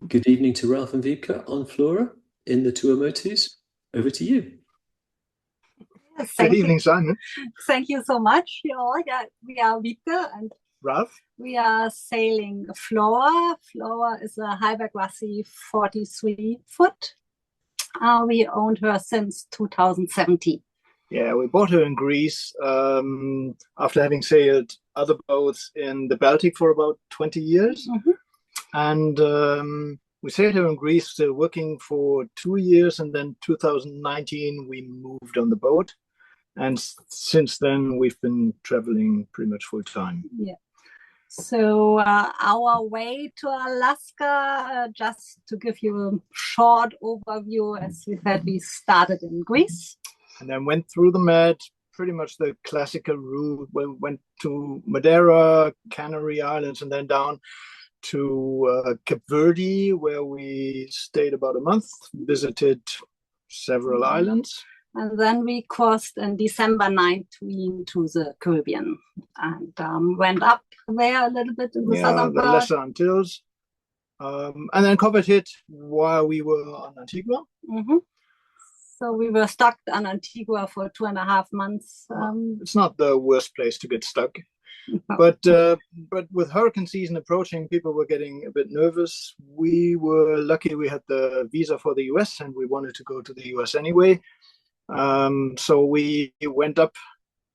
Good evening to Ralf and Wiebke on Flora in the Tuamotus. Over to you. Yes, Good thank you. evening, Simon. Thank you so much. You all. Yeah, we are Wiebke and Ralf. we are sailing Flora. Flora is a Hyberglassy 43 foot. We owned her since 2017. Yeah, we bought her in Greece after having sailed other boats in the Baltic for about 20 years. Mm-hmm. And we sailed her in Greece, still working for 2 years. And then 2019, we moved on the boat. And since then, we've been traveling pretty much full time. Yeah. So our way to Alaska, just to give you a short overview, as we said, we started in Greece. And then went through the Med, pretty much the classical route. We went to Madeira, Canary Islands, and then down to Cape Verde, where we stayed about a month, visited several islands. And then we crossed in December 19 to the Caribbean and went up there a little bit in the southern the part. Lesser Antilles. And then covered it while we were on Antigua. Mm-hmm. So we were stuck on Antigua for 2.5 months. It's not the worst place to get stuck. No. But with hurricane season approaching, people were getting a bit nervous. We were lucky we had the visa for the US and we wanted to go to the US anyway. So we went up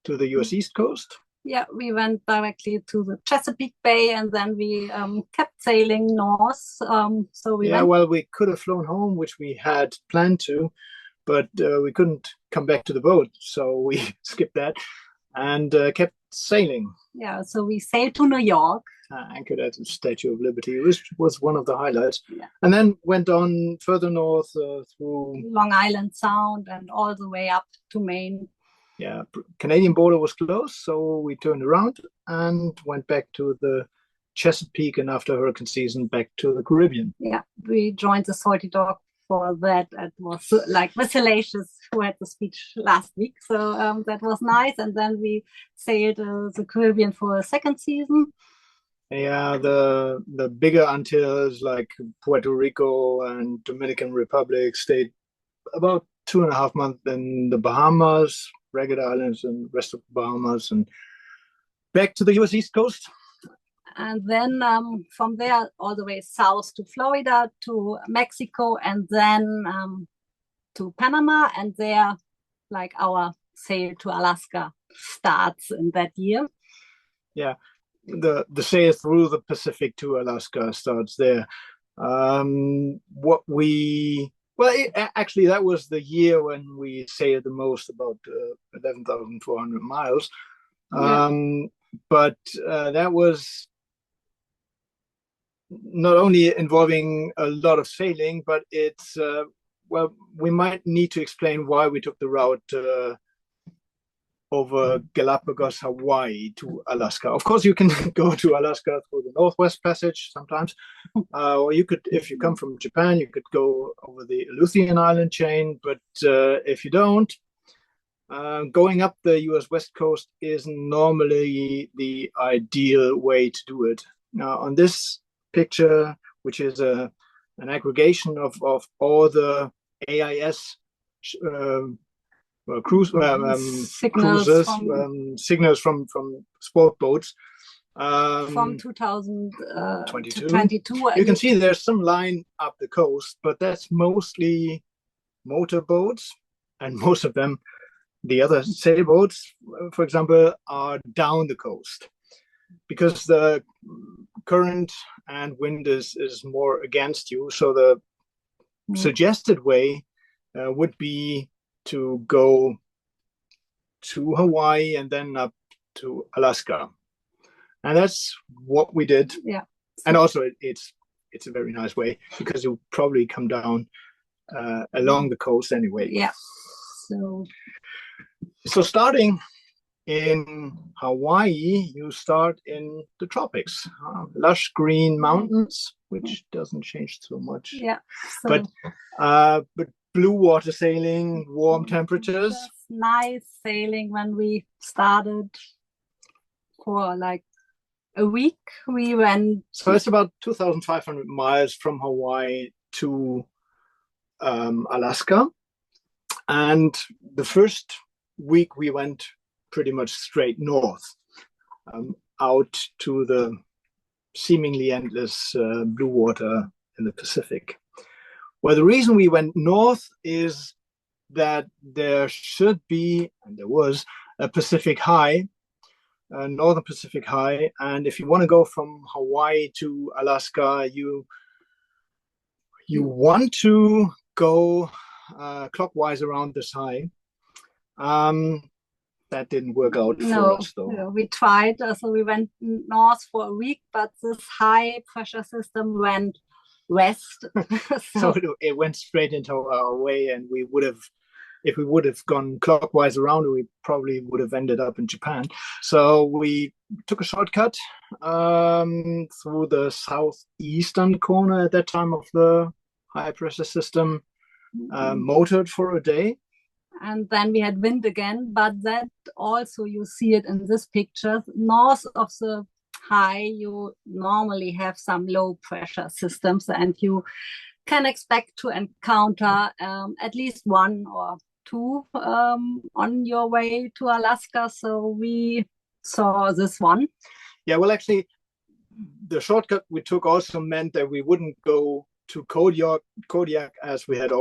to the US East Coast. Yeah, we went directly to the Chesapeake Bay and then we kept sailing north. So we could have flown home, which we had planned to, but we couldn't come back to the boat. So we skipped that and kept sailing. Yeah, so we sailed to New York. Anchored at the Statue of Liberty, which was one of the highlights. Yeah. And then went on further north through Long Island Sound and all the way up to Maine. Yeah, Canadian border was closed, so we turned around and went back to the Chesapeake, and after hurricane season, back to the Caribbean. Yeah, we joined the Salty Dog for that. It was like Vasilacious, who had the speech last week, so that was nice. And then we sailed the Caribbean for a second season. Yeah, the bigger Antilles like Puerto Rico and Dominican Republic, stayed about 2.5 months in the Bahamas, Ragged Islands and rest of the Bahamas, and back to the US East Coast. And then from there all the way south to Florida, to Mexico, and then to Panama. And there, like, our sail to Alaska starts in that year. Yeah, the sail through the Pacific to Alaska starts there. Actually, that was the year when we sailed the most, about 11,400 miles. But that was not only involving a lot of sailing, but it's, we might need to explain why we took the route over Galapagos, Hawaii to Alaska. Of course, you can go to Alaska through the Northwest Passage sometimes, or you could, if you come from Japan, you could go over the Aleutian Island chain. But if you don't, going up the US West Coast is normally the ideal way to do it. Now, on this picture, which is an aggregation of all the AIS cruises, signals from sport boats from 2022. 22. You can see there's some line up the coast, but that's mostly motorboats, and most of them, the other sailboats, for example, are down the coast because the current and wind is more against you. So the suggested way would be to go to Hawaii and then up to Alaska, and that's what we did. Yeah, and also it's a very nice way because you probably come down along the coast anyway. Yeah. So starting in Hawaii, you start in the tropics, lush green mountains, which doesn't change so much. Yeah. But blue water sailing, warm temperatures. Nice sailing when we started for like a week we went. So it's about 2,500 miles from Hawaii to Alaska. And the first week we went pretty much straight north, out to the seemingly endless blue water in the Pacific. Well, the reason we went north is that there should be, and there was, a Pacific High, a northern Pacific High. And if you want to go from Hawaii to Alaska, you want to go clockwise around this high. That didn't work out for us, though. No, we tried, so we went north for a week, but this high pressure system went west. So it went straight into our way, and we would have, if we would have gone clockwise around, we probably would have ended up in Japan. So we took a shortcut through the southeastern corner at that time of the high pressure system, motored for a day. And then we had wind again, but that also, you see it in this picture, north of the high, you normally have some low pressure systems, and you can expect to encounter at least one or two on your way to Alaska. So we saw this one. Yeah, well, actually, the shortcut we took also meant that we wouldn't go to Kodiak as we had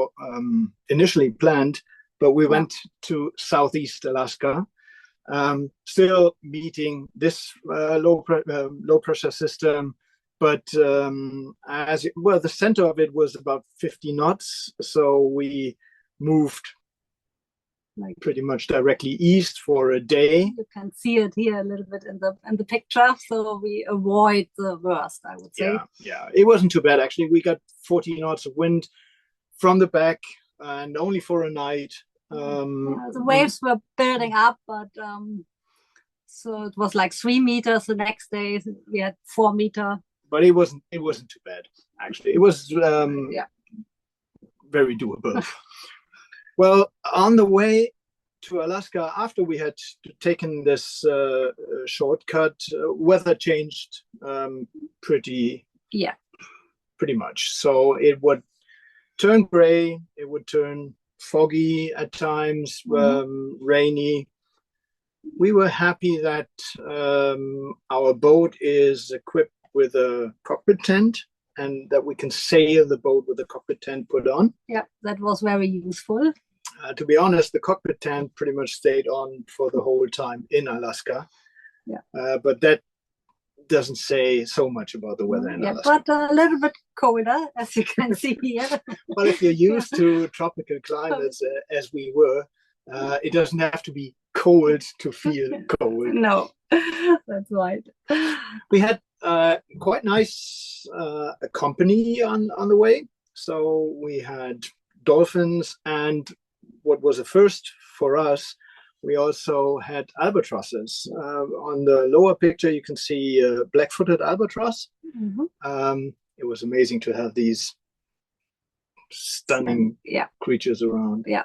initially planned, but we went to Southeast Alaska, still meeting this low pressure system, but the center of it was about 50 knots. So we moved pretty much directly east for a day. You can see it here a little bit in the picture. So we avoid the worst, I would say. Yeah, it wasn't too bad actually. We got 40 knots of wind from the back, and only for a night. The waves were building up, but so it was like 3 meters. The next day we had 4 meters. But it wasn't too bad actually. It was very doable. Well, on the way to Alaska, after we had taken this shortcut, weather changed pretty much. So it would turn gray, it would turn foggy at times, rainy. We were happy that our boat is equipped with a cockpit tent, and that we can sail the boat with the cockpit tent put on. Yeah, that was very useful. To be honest, the cockpit tent pretty much stayed on for the whole time in Alaska. Yeah. But that doesn't say so much about the weather in Alaska. But a little bit colder, as you can see here. Well, if you're used to tropical climates, as we were, it doesn't have to be cold to feel cold. No, that's right. We had quite nice company on the way. So we had dolphins, and what was a first for us, we also had albatrosses. On the lower picture, you can see a black-footed albatross. It was amazing to have these stunning creatures around. Yeah.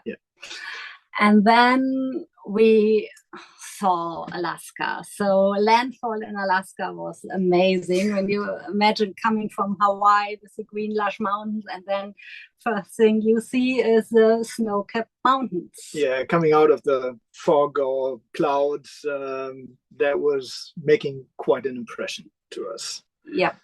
And then we saw Alaska. So landfall in Alaska was amazing. When you imagine coming from Hawaii with the green lush mountains, and then first thing you see is the snow-capped mountains. Yeah, coming out of the fog or clouds, that was making quite an impression to us. Yep.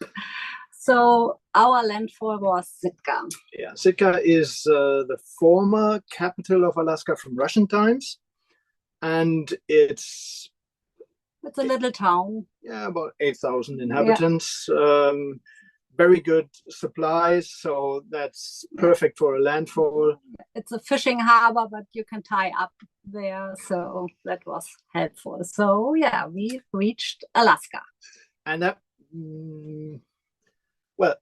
So our landfall was Sitka. Yeah, Sitka is the former capital of Alaska from Russian times. And it's a little town. Yeah, about 8,000 inhabitants. Very good supplies, so that's perfect for a landfall. It's a fishing harbor, but you can tie up there, so that was helpful. So yeah, we reached Alaska. And that, well,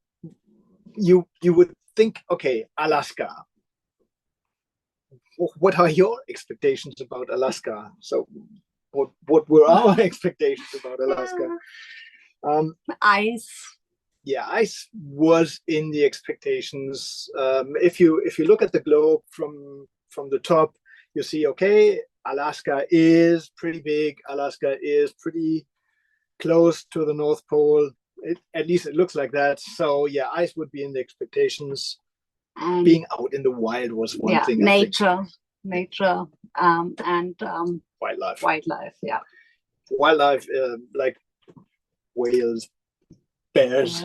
you would think, okay, Alaska. What are your expectations about Alaska? So what were our expectations about Alaska? Ice. Yeah, ice was in the expectations. If you look at the globe from the top, you see, okay, Alaska is pretty big. Alaska is pretty close to the North Pole. At least it looks like that. So yeah, ice would be in the expectations. And being out in the wild was one thing. Nature, and wildlife. Yeah. Wildlife, like whales, bears,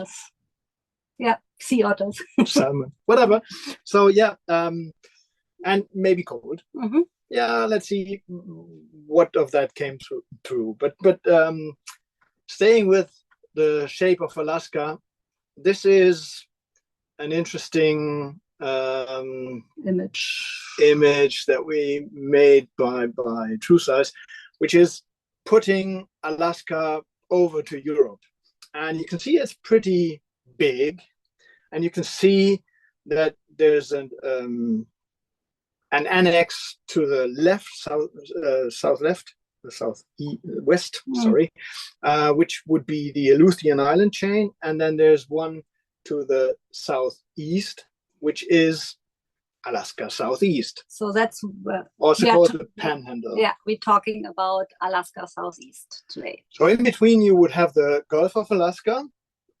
yeah, sea otters, salmon, whatever. So yeah, and maybe cold. Mm-hmm. Yeah, let's see what of that came through. But staying with the shape of Alaska, this is an interesting image that we made by True Size, which is putting Alaska over to Europe. And you can see it's pretty big, and you can see that there's an annex to the left, southwest, sorry, which would be the Aleutian Island chain, and then there's one to the southeast, which is Alaska Southeast. So that's also called the Panhandle. Yeah, we're talking about Alaska Southeast today. So in between, you would have the Gulf of Alaska,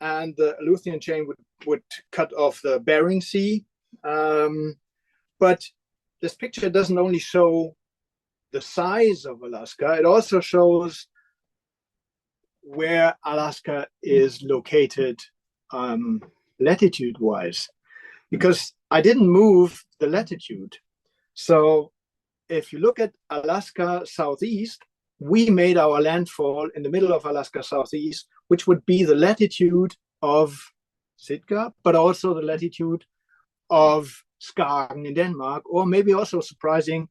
and the Aleutian chain would cut off the Bering Sea. But this picture doesn't only show the size of Alaska, it also shows where Alaska is located latitude-wise, because I didn't move the latitude. So if you look at Alaska Southeast, we made our landfall in the middle of Alaska Southeast, which would be the latitude of Sitka, but also the latitude of Skagen in Denmark, or maybe also surprising,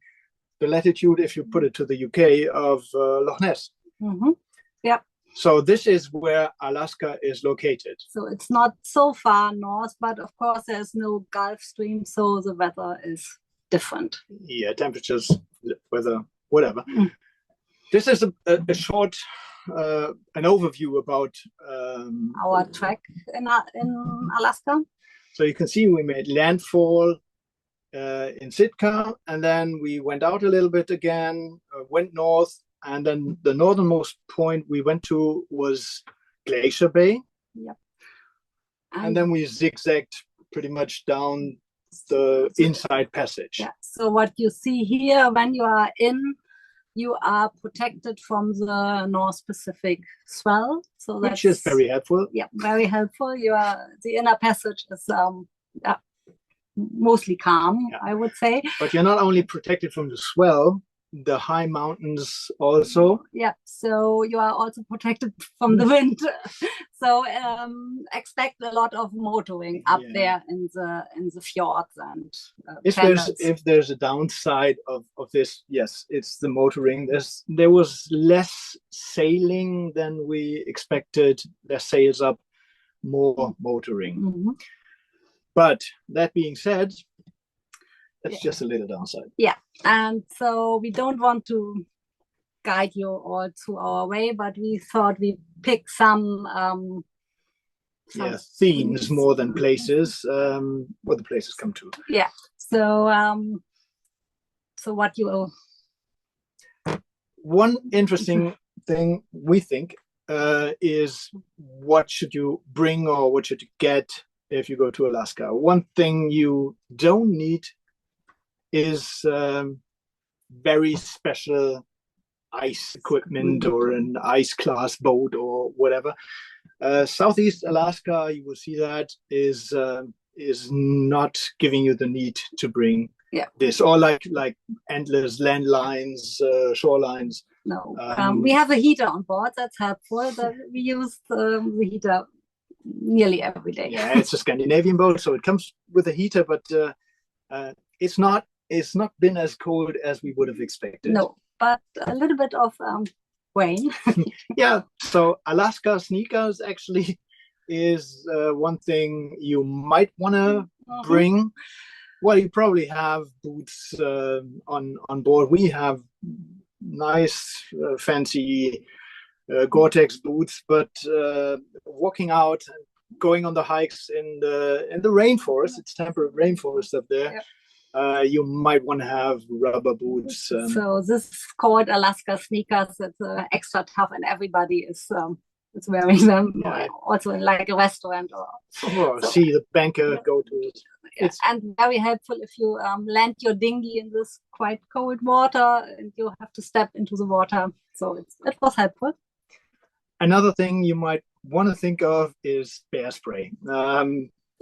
the latitude, if you put it to the UK, of Loch Ness. Mm-hmm. Yep. So this is where Alaska is located. So it's not so far north, but of course there's no Gulf Stream, so the weather is different. Yeah, temperatures, weather, whatever. Mm. This is a short, an overview about our trek in Alaska. So you can see we made landfall in Sitka, and then we went out a little bit again, went north, and then the northernmost point we went to was Glacier Bay. Yep. And then we zigzagged pretty much down the inside passage. Yeah. So what you see here, when you are in, you are protected from the North Pacific swell. So that's, which is very helpful. Yeah, very helpful. The inner passage is mostly calm, yeah. I would say. But you're not only protected from the swell, the high mountains also. Yeah, so you are also protected from the wind. So expect a lot of motoring up there in the fjords and if there's a downside of this, yes, it's the motoring. There was less sailing than we expected. Less sails up, more motoring. Mm-hmm. But that being said, that's just a little downside. Yeah, and so we don't want to guide you all to our way, but we thought we pick some themes more than places, what the places come to. Yeah. So what you one interesting thing we think is what should you bring or what should you get if you go to Alaska. One thing you don't need is very special ice equipment or an ice class boat or whatever. Southeast Alaska, you will see that is not giving you the need to bring this, or like endless landlines, shorelines. No, we have a heater on board. That's helpful. That we use the heater nearly every day. Yeah, it's a Scandinavian boat, so it comes with a heater, but it's not been as cold as we would have expected. No, but a little bit of rain. Yeah, so Alaska sneakers actually is one thing you might want to bring. Well, you probably have boots on board. We have nice, fancy Gore-Tex boots, but walking out and going on the hikes in the rainforest, it's temperate rainforest up there. Yep. You might want to have rubber boots. So this is called Alaska sneakers. It's extra tough, and everybody is it's wearing them Yeah. also in like a restaurant or so, see the banker go to it. It's and very helpful if you land your dinghy in this quite cold water and you have to step into the water. So it was helpful. another thing you might want to think of is bear spray.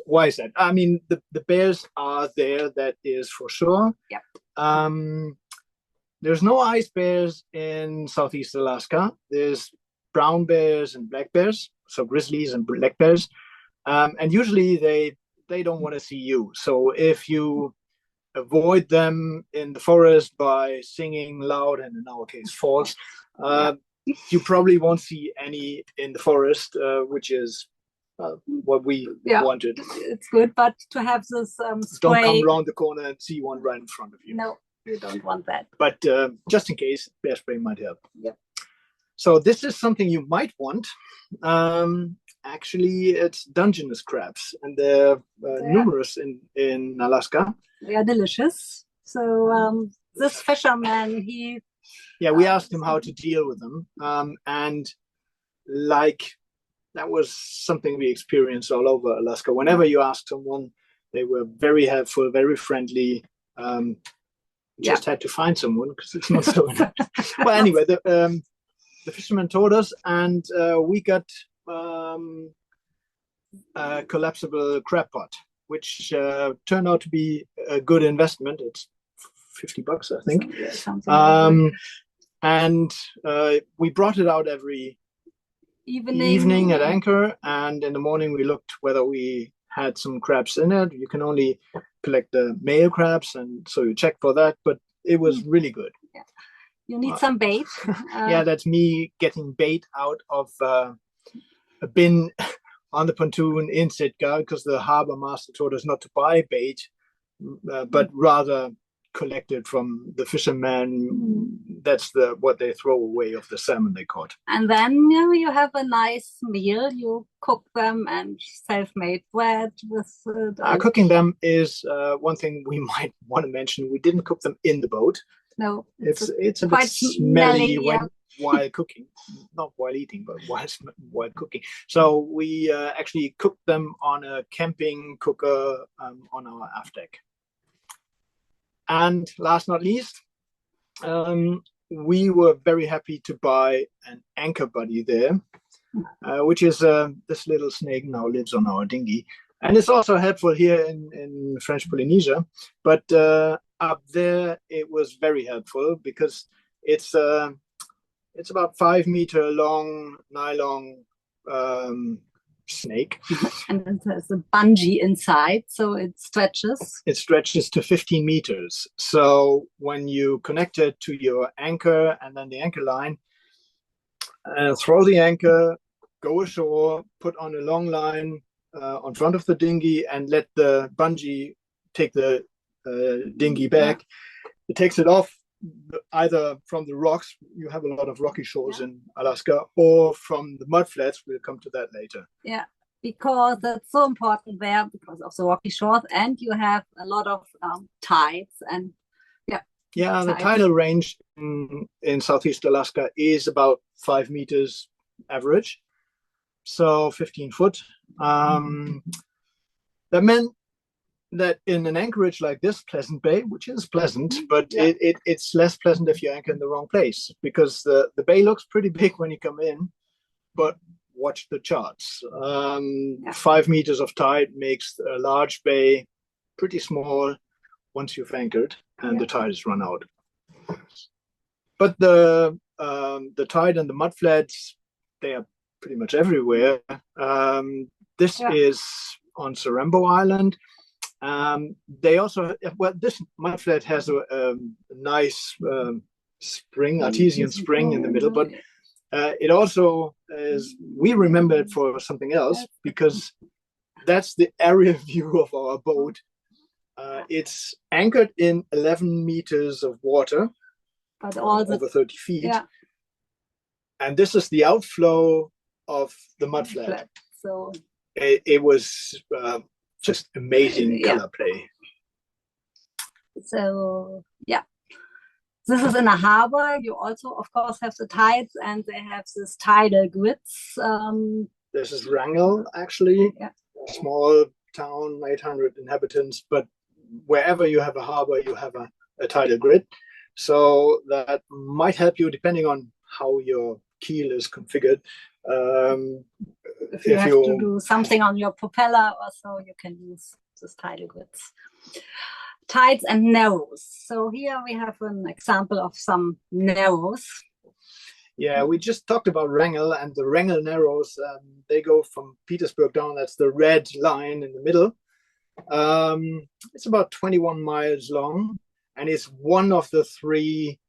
Why is that? I mean, the bears are there, that is for sure. Yep. There's no ice bears in Southeast Alaska. There's brown bears and black bears, so grizzlies and black bears. And usually they don't want to see you. So if you avoid them in the forest by singing loud, and in our case false, you probably won't see any in the forest, which is what we wanted. It's good, but to have this spray. Don't come around the corner and see one right in front of you. No, you don't want that. But just in case, bear spray might help. Yep. So this is something you might want. Actually, it's Dungeness crabs, and they're numerous in Alaska. They are delicious. So this fisherman, we asked him how to deal with them, and like that was something we experienced all over Alaska. Whenever you ask someone, they were very helpful, very friendly. Just had to find someone because it's not so. Well, anyway, the fisherman told us, and we got a collapsible crab pot, which turned out to be a good investment. It's $50, I think. And we brought it out every evening at anchor, and in the morning we looked whether we had some crabs in it. You can only collect the male crabs, and so you check for that, but it was really good. Yeah. You need some bait. That's me getting bait out of a bin on the pontoon in Sitka, because the harbor master told us not to buy bait, but rather collect it from the fishermen. That's what they throw away of the salmon they caught. And then you have a nice meal. You cook them and self-made bread with cooking them is one thing we might want to mention. We didn't cook them in the boat. No, it's a bit smelly while cooking, not while eating, but while cooking. So we actually cooked them on a camping cooker on our aft deck. And last not least, we were very happy to buy an anchor buddy there, which is this little snake now lives on our dinghy. And it's also helpful here in French Polynesia. But up there, it was very helpful because it's about 5 meter long nylon snake. And then there's a bungee inside, so it stretches. It stretches to 15 meters. So when you connect it to your anchor and then the anchor line, throw the anchor, go ashore, put on a long line on front of the dinghy, and let the bungee take the dinghy back. It takes it off either from the rocks. You have a lot of rocky shores in Alaska, or from the mud flats. We'll come to that later. Yeah, because that's so important there because of the rocky shores, and you have a lot of tides and the tidal range in Southeast Alaska is about 5 meters average, so 15 foot. That meant that in an anchorage like this, Pleasant Bay, which is pleasant, but it's less pleasant if you anchor in the wrong place, because the bay looks pretty big when you come in, but watch the charts. 5 meters of tide makes a large bay pretty small once you've anchored and the tide has run out. But the tide and the mud flats, they are pretty much everywhere. This is on Sorrento Island. They also, this mud flat has a nice spring, artesian spring in the middle, but it also is, we remember it for something else, because that's the aerial view of our boat. It's anchored in 11 meters of water, but over 30 feet. And this is the outflow of the mud flat. So it was just amazing color play. So this is in a harbor. You also, of course, have the tides, and they have this tidal grids. This is Wrangell, actually. Yeah. Small town, 800 inhabitants, but wherever you have a harbor, you have a tidal grid. So that might help you depending on how your keel is configured. If you have to do something on your propeller or so, you can use this tidal grids. Tides and narrows. So here we have an example of some narrows. Yeah, we just talked about Wrangell, and the Wrangell narrows, they go from Petersburg down. That's the red line in the middle. It's about 21 miles long, and it's one of the three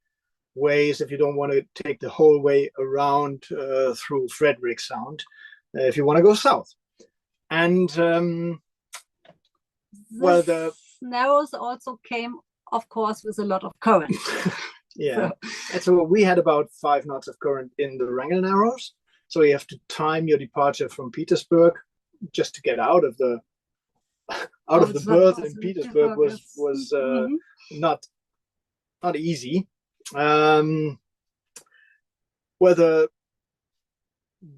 ways, if you don't want to take the whole way around through Frederick Sound, if you want to go south. And well, the narrows also came, of course, with a lot of current. Yeah, and so we had about 5 knots of current in the Wrangell narrows. So you have to time your departure from Petersburg just to get out of the berth in Petersburg was not easy. Whether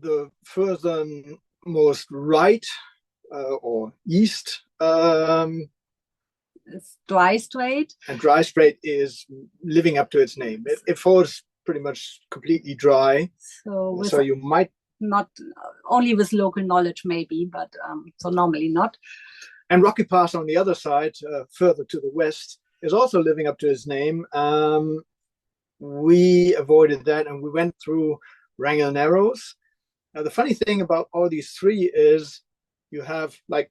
the furthermost right or east it's Dry Strait. And Dry Strait is living up to its name. It falls pretty much completely dry. So you might not only with local knowledge maybe, but so normally not. And Rocky Pass on the other side, further to the west, is also living up to its name. We avoided that and we went through Wrangell Narrows. Now the funny thing about all these three is you have like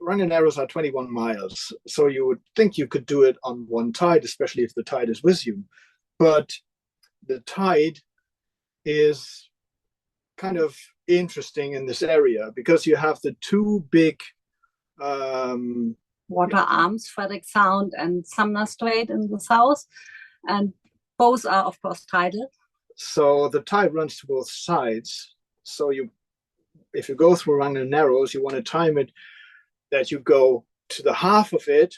Wrangell Narrows are 21 miles. So you would think you could do it on one tide, especially if the tide is with you. But the tide is kind of interesting in this area because you have the two big water arms, Frederick Sound and Sumner Strait in the south. And both are, of course, tidal. So the tide runs to both sides. So if you go through Wrangell Narrows, you want to time it that you go to the half of it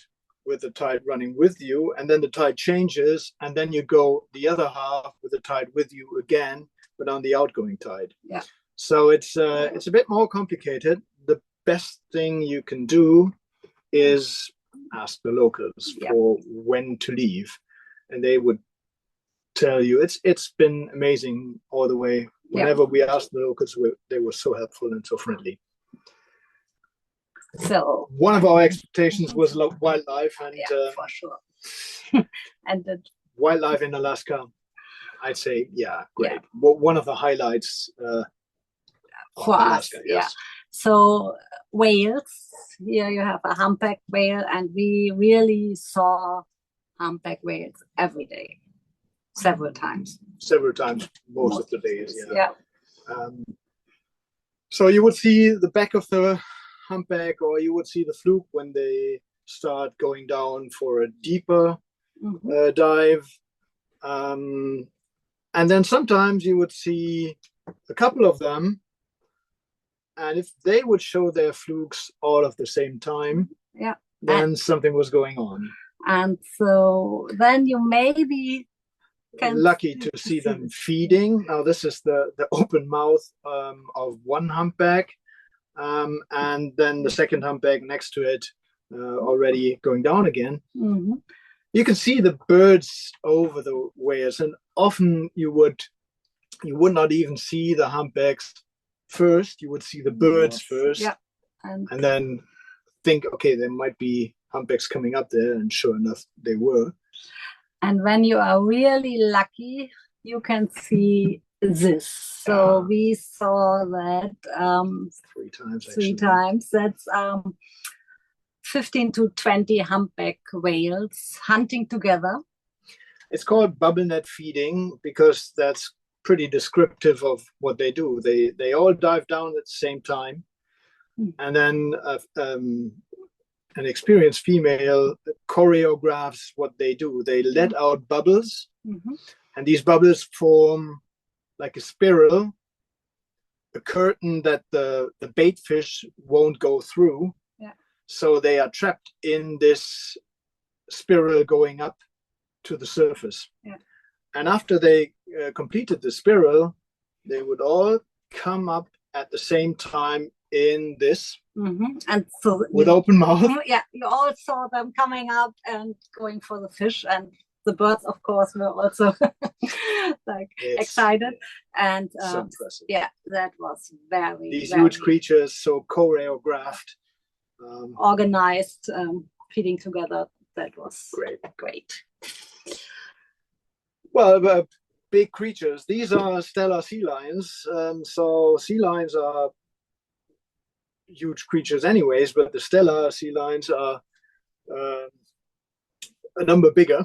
with the tide running with you, and then the tide changes, and then you go the other half with the tide with you again, but on the outgoing tide. Yeah. So it's a bit more complicated. The best thing you can do is ask the locals for when to leave, and they would tell you. It's been amazing all the way. Whenever we asked the locals, they were so helpful and so friendly. So one of our expectations was wildlife, and for sure. And the wildlife in Alaska, I'd say, great. Yeah. One of the highlights for Alaska, us, yes. So whales, here you have a humpback whale, and we really saw humpback whales every day, several times. Most of the days. So you would see the back of the humpback, or you would see the fluke when they start going down for a deeper dive, and then sometimes you would see a couple of them, and if they would show their flukes all at the same time, then something was going on. And so then you maybe lucky to see them feeding. Now this is the open mouth of one humpback. And then the second humpback next to it already going down again. You can see the birds over the whales, and often you would not even see the humpbacks first. You would see the birds first, and then think, okay, there might be humpbacks coming up there, and sure enough, they were. And when you are really lucky, you can see this. So we saw that 3 times. That's 15 to 20 humpback whales hunting together. It's called bubble net feeding because that's pretty descriptive of what they do. They all dive down at the same time, and then an experienced female choreographs what they do. They let out bubbles, and these bubbles form like a spiral, a curtain that the bait fish won't go through. So they are trapped in this spiral going up to the surface. Yeah. And after they completed the spiral, they would all come up at the same time in this, and so with open mouth. Yeah, you all saw them coming up and going for the fish, and the birds, of course, were also like excited. And so impressive. Yeah, that was very these very huge creatures, so choreographed, organized, feeding together. That was great. Well, big creatures. These are stellar sea lions. So sea lions are huge creatures anyways, but the stellar sea lions are a number bigger.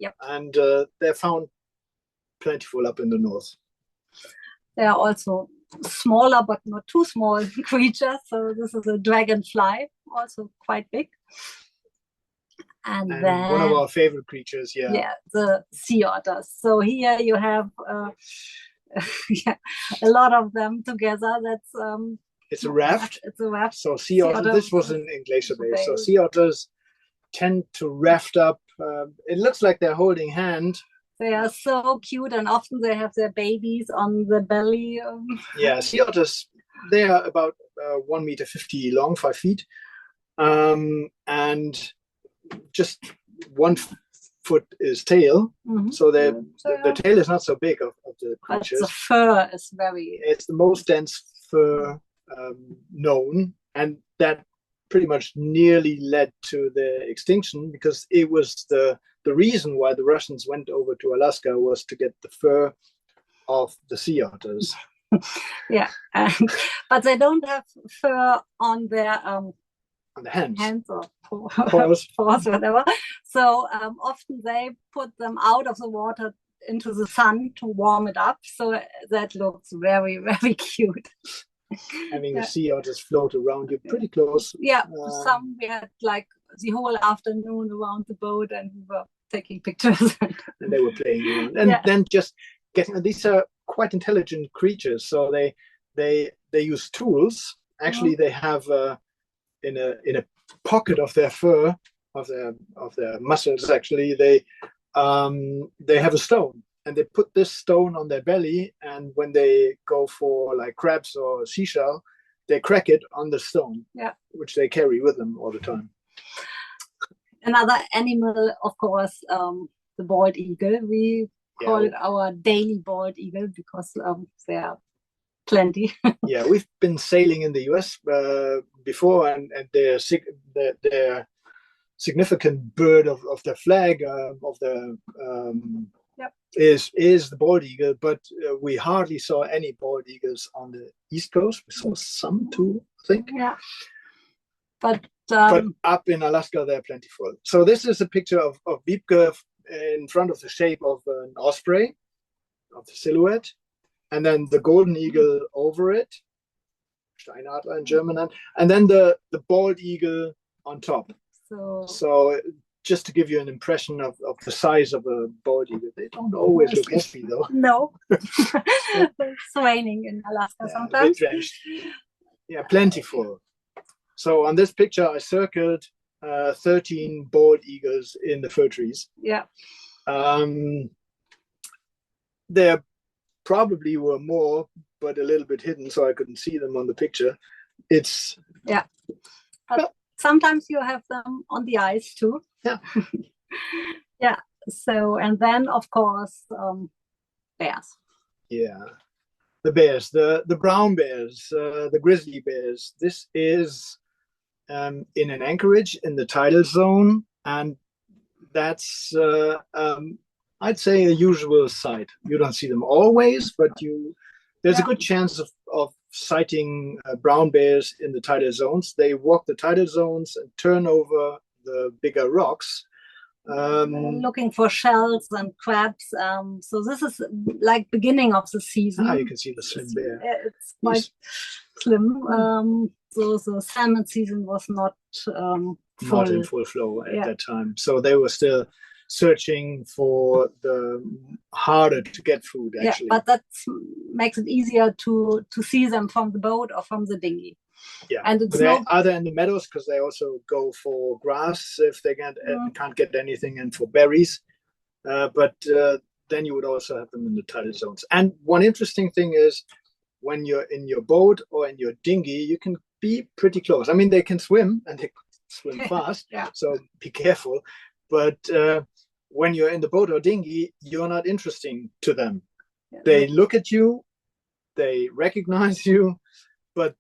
Yep. And they're found plentiful up in the north. They are also smaller, but not too small creatures. So this is a dragonfly, also quite big. And then one of our favorite creatures, the sea otters. So here you have a lot of them together. That's it's a raft. It's a raft. So sea otters. This was in Glacier Bay. So sea otters tend to raft up. It looks like they're holding hand. They are so cute, and often they have their babies on the belly. Yeah, sea otters. They are about 1.50 meters long, 5 feet, and just 1 foot is tail. So the tail is not so big of the creatures. But the fur is very. It's the most dense fur known, and that pretty much nearly led to the extinction, because it was the reason why the Russians went over to Alaska was to get the fur of the sea otters. Yeah, but they don't have fur on their on the hands or paws, whatever. So often they put them out of the water into the sun to warm it up. So that looks very, very cute. Having the sea otters float around you pretty close. Yeah, some we had like the whole afternoon around the boat, and we were taking pictures. And they were playing around. And then just getting, these are quite intelligent creatures. So they use tools. Actually, they have in a pocket of their fur, of their muscles. Actually, they have a stone, and they put this stone on their belly. And when they go for like crabs or seashell, they crack it on the stone, which they carry with them all the time. Another animal, of course, the bald eagle. We call it our daily bald eagle because there are plenty. Yeah, we've been sailing in the US before, and their significant bird of the flag of the is the bald eagle, but we hardly saw any bald eagles on the East Coast. We saw some too, I think. Yeah, but up in Alaska, they're plentiful. So this is a picture of Wiebke in front of the shape of an osprey, of the silhouette, and then the golden eagle over it, Steinadler in German, and then the bald eagle on top. So just to give you an impression of the size of a bald eagle, they don't always look happy though. No, it's raining in Alaska sometimes. Yeah, plentiful. So on this picture, I circled 13 bald eagles in the fir trees. Yeah. There probably were more, but a little bit hidden, so I couldn't see them on the picture. It's but sometimes you have them on the ice too. Yeah. Yeah. So, and then of course, bears. Yeah. The bears, the brown bears, the grizzly bears. This is in an anchorage in the tidal zone, and that's I'd say a usual sight. You don't see them always, but there's a good chance of sighting brown bears in the tidal zones. They walk the tidal zones and turn over the bigger rocks. Looking for shells and crabs. So this is like beginning of the season. You can see the slim bear. It's quite slim. So the salmon season was not in full flow at that time. So they were still searching for the harder to get food, actually. Yeah, but that makes it easier to see them from the boat or from the dinghy. Yeah, and it's either in the meadows, because they also go for grass if they can't get anything, and for berries. but then you would also have them in the tidal zones. And one interesting thing is when you're in your boat or in your dinghy, you can be pretty close. I mean, they can swim and they swim fast, Yeah. so be careful. But when you're in the boat or dinghy, you're not interesting to them. Yeah. They look at you, they recognize you, but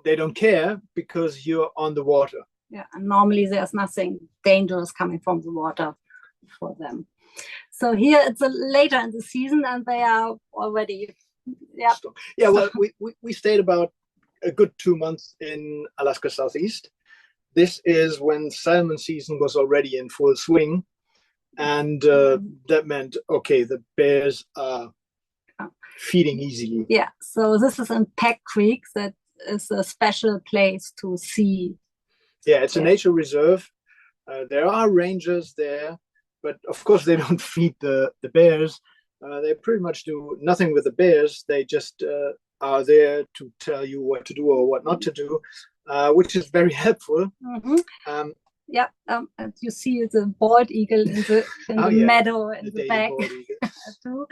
they don't care because you're on the water. Yeah, and normally there's nothing dangerous coming from the water for them. So here it's later in the season, and they are already, yeah. Yeah, well, we stayed about a good 2 months in Alaska Southeast. This is when salmon season was already in full swing, and that meant, okay, the bears are feeding easily. Yeah, so this is in Peck Creek. That is a special place to see. Yeah, it's a nature reserve. There are rangers there, but of course they don't feed the bears. They pretty much do nothing with the bears. They just are there to tell you what to do or what not to do, which is very helpful. Mm-hmm. And you see the bald eagle in the meadow in the back too.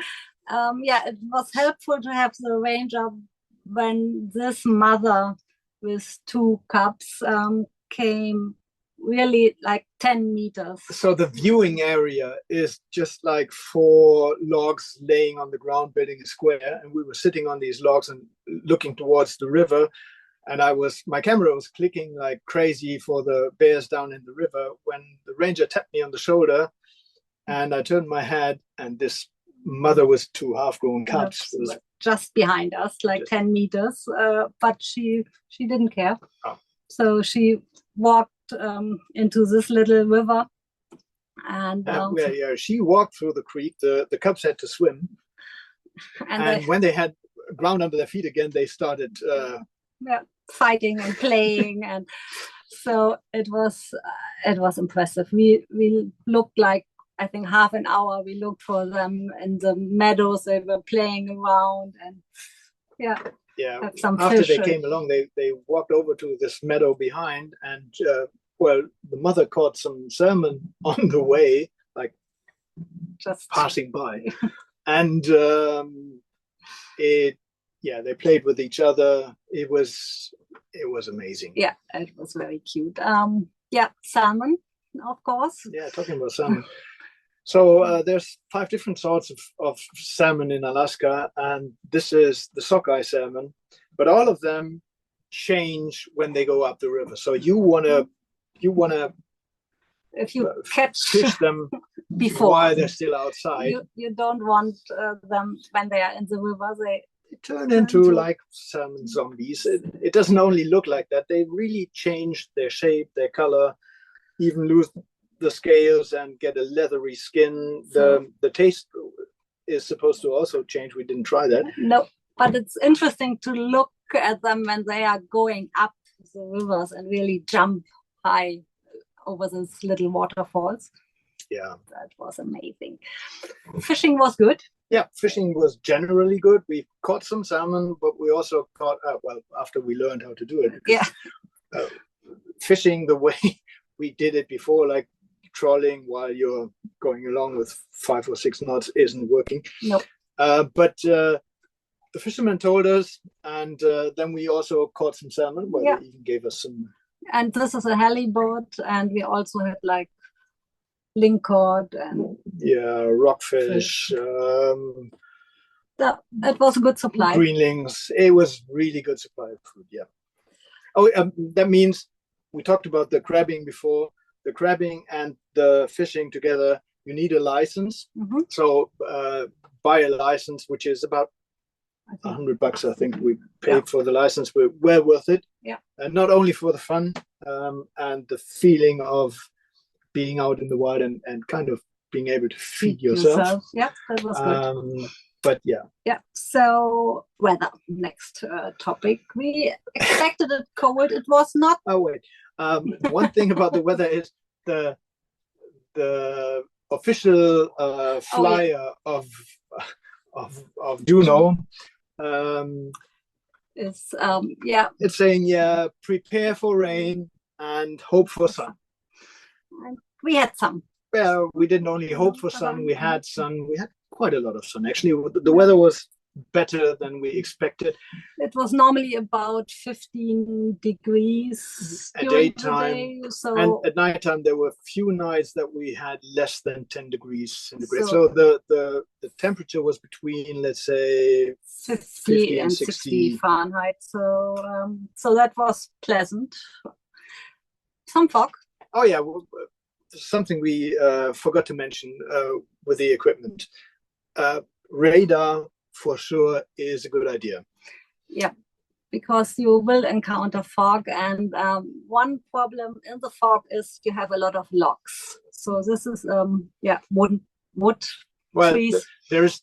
It was helpful to have the ranger when this mother with 2 cubs came really like 10 meters. So the viewing area is just like 4 logs laying on the ground, building a square, and we were sitting on these logs and looking towards the river. And my camera was clicking like crazy for the bears down in the river when the ranger tapped me on the shoulder, and I turned my head, and this mother with 2 half-grown cubs was just behind us, like 10 meters, but she didn't care. Oh. So she walked into this little river, and she walked through the creek. The cubs had to swim, and when they had ground under their feet again, they started fighting and playing, and so it was impressive. We looked like, I think, half an hour. We looked for them in the meadows. They were playing around, and after they came along, they walked over to this meadow behind, and the mother caught some salmon on the way, like just passing by, and they played with each other. It was amazing. Yeah, it was very cute. Salmon, of course. Yeah, talking about salmon. So there's 5 different sorts of salmon in Alaska, and this is the sockeye salmon, but all of them change when they go up the river. So you wanna if you catch fish them before while they're still outside. You don't want them when they are in the river. They turn into like salmon zombies. It doesn't only look like that. They really change their shape, their color, even lose the scales and get a leathery skin. The taste is supposed to also change. We didn't try that. No, but it's interesting to look at them when they are going up the rivers and really jump high over those little waterfalls. Yeah, that was amazing. Fishing was good. Yeah, fishing was generally good. We caught some salmon, but we also caught after we learned how to do it. Because, fishing the way we did it before, like trawling while you're going along with 5 or 6 knots, isn't working. No. But the fishermen told us, and then we also caught some salmon. They even gave us some. And this is a halibut, and we also had like lingcod and rockfish. It was a good supply. Greenlings. It was really good supply of food. Yeah. Oh, that means we talked about the crabbing before. The crabbing and the fishing together, you need a license. Mm-hmm. So buy a license, which is about $100. I think we paid for the license. We're well worth it. Yeah. And not only for the fun and the feeling of being out in the wild and kind of being able to feed yourself. Yeah, that was good. But yeah. Yeah. So weather. Next topic. We expected it cold. It was not. Oh wait. One thing about the weather is the official flyer of Juneau. It's It's saying prepare for rain and hope for sun. And we had some Well, we didn't only hope for sun. We had sun. We had quite a lot of sun. Actually, the weather was better than we expected. It was normally about 15 degrees At during daytime, the day. So, and at nighttime there were few nights that we had less than 10 degrees centigrade. So- So the temperature was between, let's say, 50 and 60 Fahrenheit. So that was pleasant. Some fog. Oh yeah, well, something we forgot to mention with the equipment. Radar for sure is a good idea. Yeah, because you will encounter fog, and one problem in the fog is you have a lot of logs. So this is wood Well, trees. there's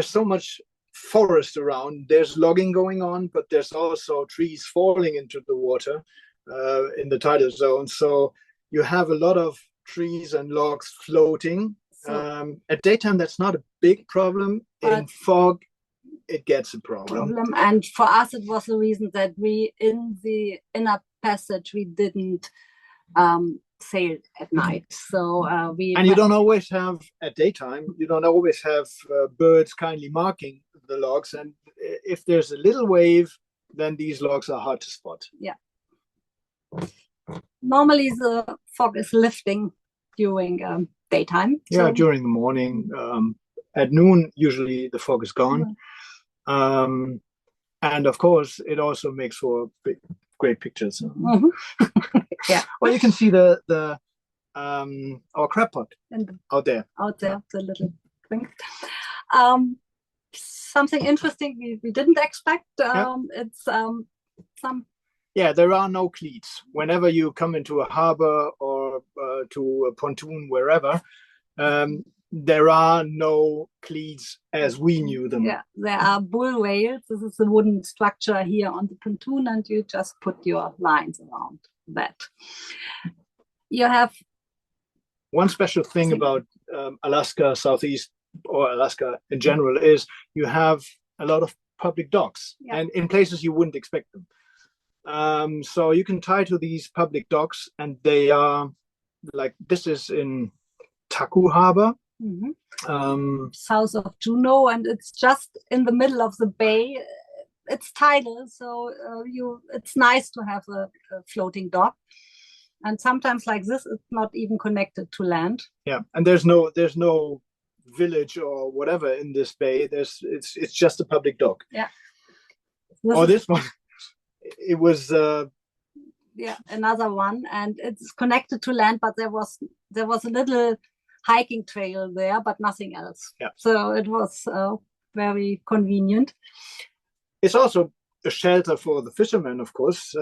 so much forest around. There's logging going on, but there's also trees falling into the water in the tidal zone. So you have a lot of trees and logs floating. At daytime, that's not a big problem. In fog, it gets a problem. And for us, it was the reason that we, in the inner passage, we didn't sail at night. So you don't always have, at daytime, you don't always have birds kindly marking the logs. And if there's a little wave, then these logs are hard to spot. Yeah. Normally, the fog is lifting during daytime. Yeah, during the morning. At noon, usually the fog is gone. And of course, it also makes for great pictures. Yeah. Well, you can see our crab pot out there. Out there, the little thing. Something interesting we didn't expect. It's some. Yeah, there are no cleats. Whenever you come into a harbor or to a pontoon, wherever, there are no cleats as we knew them. Yeah, there are bull rails. This is a wooden structure here on the pontoon, and you just put your lines around that. You have one special thing about Alaska Southeast, or Alaska in general, is you have a lot of public docks, and in places you wouldn't expect them. So you can tie to these public docks, and they are like, this is in Taku Harbor. South of Juneau, and it's just in the middle of the bay. It's tidal, so it's nice to have a floating dock. And sometimes like this, it's not even connected to land. Yeah, and there's no village or whatever in this bay. It's just a public dock. Yeah. This one, it was. Another one, and it's connected to land, but there was a little hiking trail there, but nothing else. Yeah. So it was very convenient. It's also a shelter for the fishermen, of course.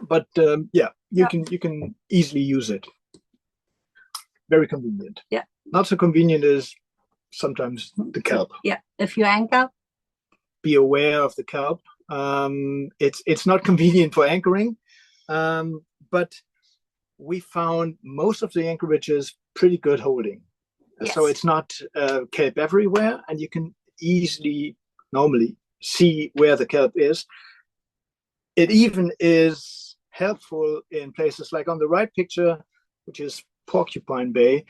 But you can easily use it. Very convenient. Yeah. Not so convenient is sometimes the kelp. Yeah. If you anchor, be aware of the kelp. It's not convenient for anchoring, but we found most of the anchorages pretty good holding. Yes. So it's not kelp everywhere, and you can easily normally see where the kelp is. It even is helpful in places like on the right picture, which is Porcupine Bay.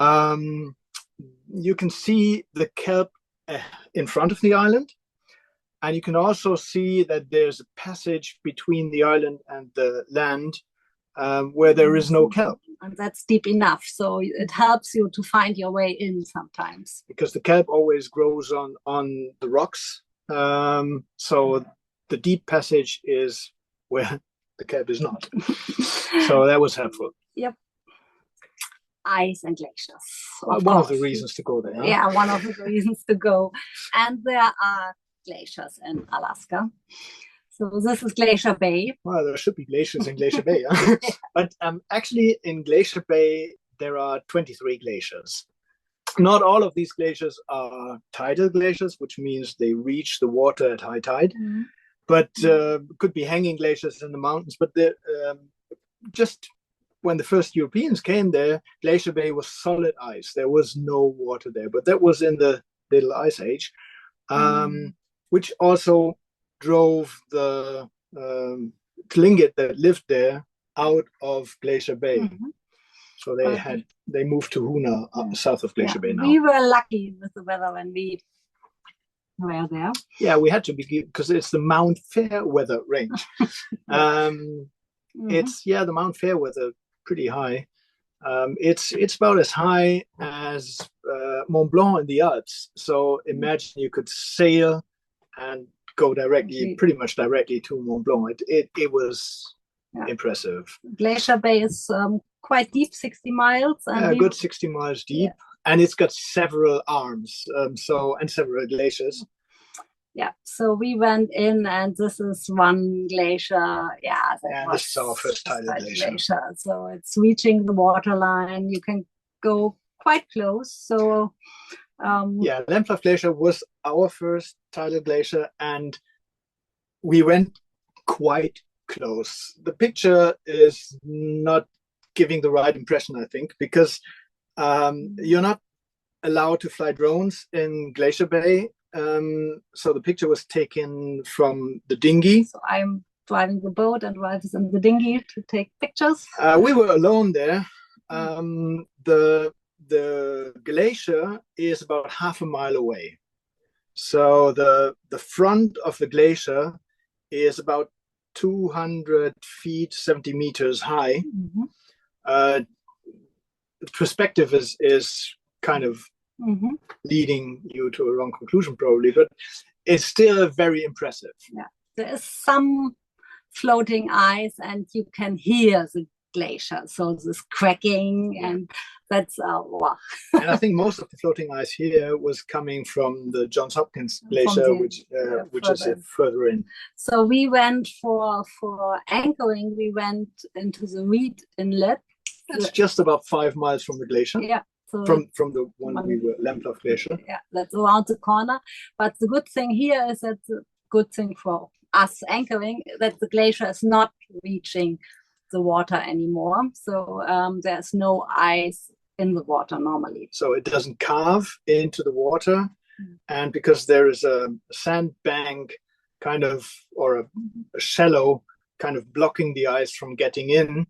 You can see the kelp in front of the island, and you can also see that there's a passage between the island and the land where there is no kelp. And that's deep enough, so it helps you to find your way in sometimes. Because the kelp always grows on the rocks, so the deep passage is where the kelp is not. So that was helpful. Yep. Ice and glaciers. One of the reasons to go there. Huh? Yeah, one of the reasons to go. And there are glaciers in Alaska. So this is Glacier Bay. Well, there should be glaciers in Glacier Bay. Huh? Yeah. But actually in Glacier Bay, there are 23 glaciers. Not all of these glaciers are tidal glaciers, which means they reach the water at high tide. Mm-hmm. But could be hanging glaciers in the mountains. But just when the first Europeans came there, Glacier Bay was solid ice. There was no water there. But that was in the Little Ice Age, which also drove the Tlingit that lived there out of Glacier Bay. Mm-hmm. So they moved to Hoona, south of Glacier Bay now. We were lucky with the weather when we were there. Yeah, we had to be, because it's the Mount Fairweather range. It's the Mount Fairweather, pretty high. It's about as high as Mont Blanc in the Alps. So imagine you could sail and go pretty much directly to Mont Blanc. It was impressive. Glacier Bay is quite deep, 60 miles. And a good 60 miles deep. And it's got several arms, and several glaciers. Yeah, so we went in, and this is one glacier. This is our first tidal glacier. So it's reaching the waterline. You can go quite close. So Lemplough Glacier was our first tidal glacier, and we went quite close. The picture is not giving the right impression, I think, because you're not allowed to fly drones in Glacier Bay. So the picture was taken from the dinghy. So I'm driving the boat, and Ralf is in the dinghy to take pictures. We were alone there. The glacier is about half a mile away. So the front of the glacier is about 200 feet, 70 meters high. The perspective is kind of leading you to a wrong conclusion, probably, but it's still very impressive. Yeah, there is some floating ice, and you can hear the glacier, so this cracking, and that's wow. And I think most of the floating ice here was coming from the Johns Hopkins Glacier, which is further in. So we went for anchoring. We went into the Reed Inlet. It's just about 5 miles from the glacier. Yeah. So from the one we were, Lemplough Glacier. Yeah, that's around the corner. But the good thing here is that the good thing for us anchoring, that the glacier is not reaching the water anymore. So there's no ice in the water normally. So it doesn't carve into the water. And because there is a sandbank kind of, or a shallow kind of blocking the ice from getting in,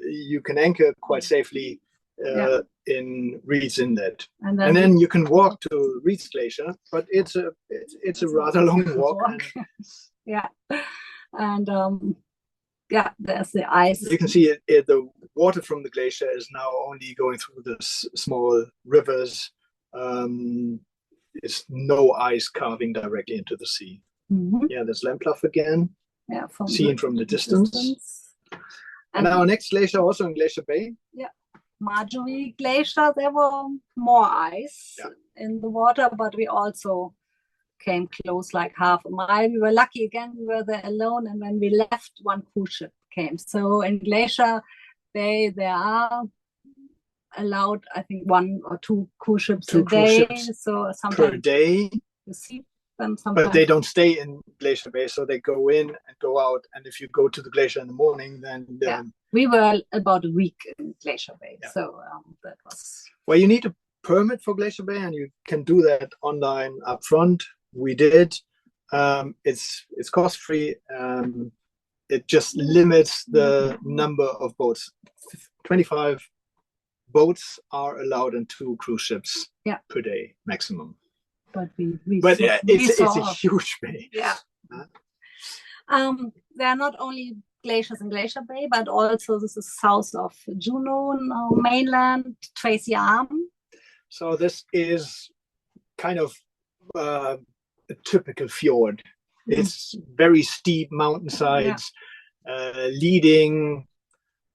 you can anchor quite safely in Reed's Inlet, and then you can walk to Reed's Glacier, but it's a rather long walk. There's the ice. You can see the water from the glacier is now only going through the small rivers. It's no ice carving directly into the sea. Yeah, there's Lemplough again, seen from the distance. And our next glacier, also in Glacier Bay. Yeah. Marjorie Glacier, there were more ice in the water, but we also came close, like half a mile. We were lucky again, we were there alone, and when we left, one cruise ship came. So in Glacier Bay, there are allowed, I think, 1 or 2 cruise ships a day. So sometimes per day. You see them sometimes. But they don't stay in Glacier Bay, so they go in and go out. And if you go to the glacier in the morning, then we were about a week in Glacier Bay, so that was. Well, you need a permit for Glacier Bay, and you can do that online up front. We did. It's cost-free. It just limits the number of boats. 25 boats are allowed in 2 cruise ships per day maximum. But it's a huge bay. Yeah. There are not only glaciers in Glacier Bay, but also this is south of Juneau, mainland, Tracy Arm. So this is kind of a typical fjord. It's very steep mountainsides, leading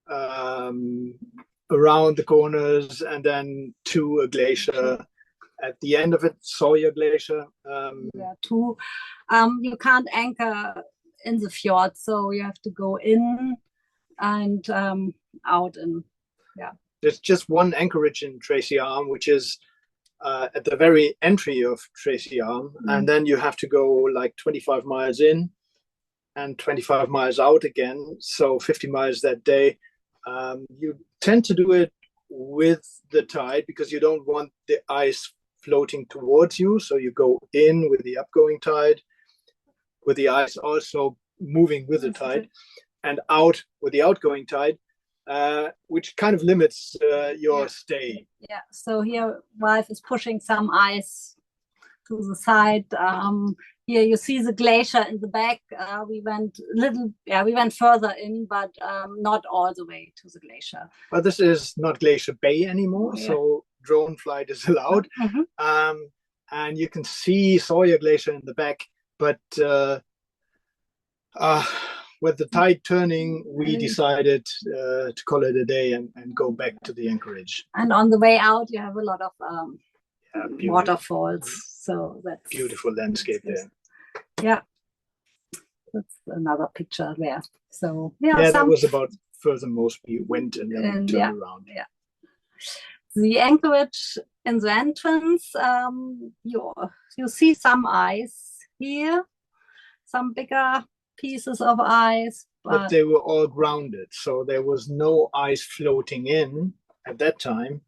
around the corners, and then to a glacier. At the end of it, Sawyer Glacier. You can't anchor in the fjord, so you have to go in and out. There's just one anchorage in Tracy Arm, which is at the very entry of Tracy Arm, and then you have to go like 25 miles in and 25 miles out again, so 50 miles that day. You tend to do it with the tide because you don't want the ice floating towards you, so you go in with the upgoing tide, with the ice also moving with the tide, and out with the outgoing tide. which kind of limits your stay. Yeah, so here Ralf is pushing some ice to the side. Here you see the glacier in the back. We went further in, but not all the way to the glacier. But this is not Glacier Bay anymore, so drone flight is allowed. And you can see Sawyer Glacier in the back, but with the tide turning, we decided to call it a day and go back to the anchorage. And on the way out, you have a lot of waterfalls. So that's beautiful landscape there. Yeah, that's another picture there. So that was about furthermost we went and then we turned around. Yeah, the anchorage in the entrance, you see some ice here, some bigger pieces of ice, but they were all grounded, so there was no ice floating in at that time.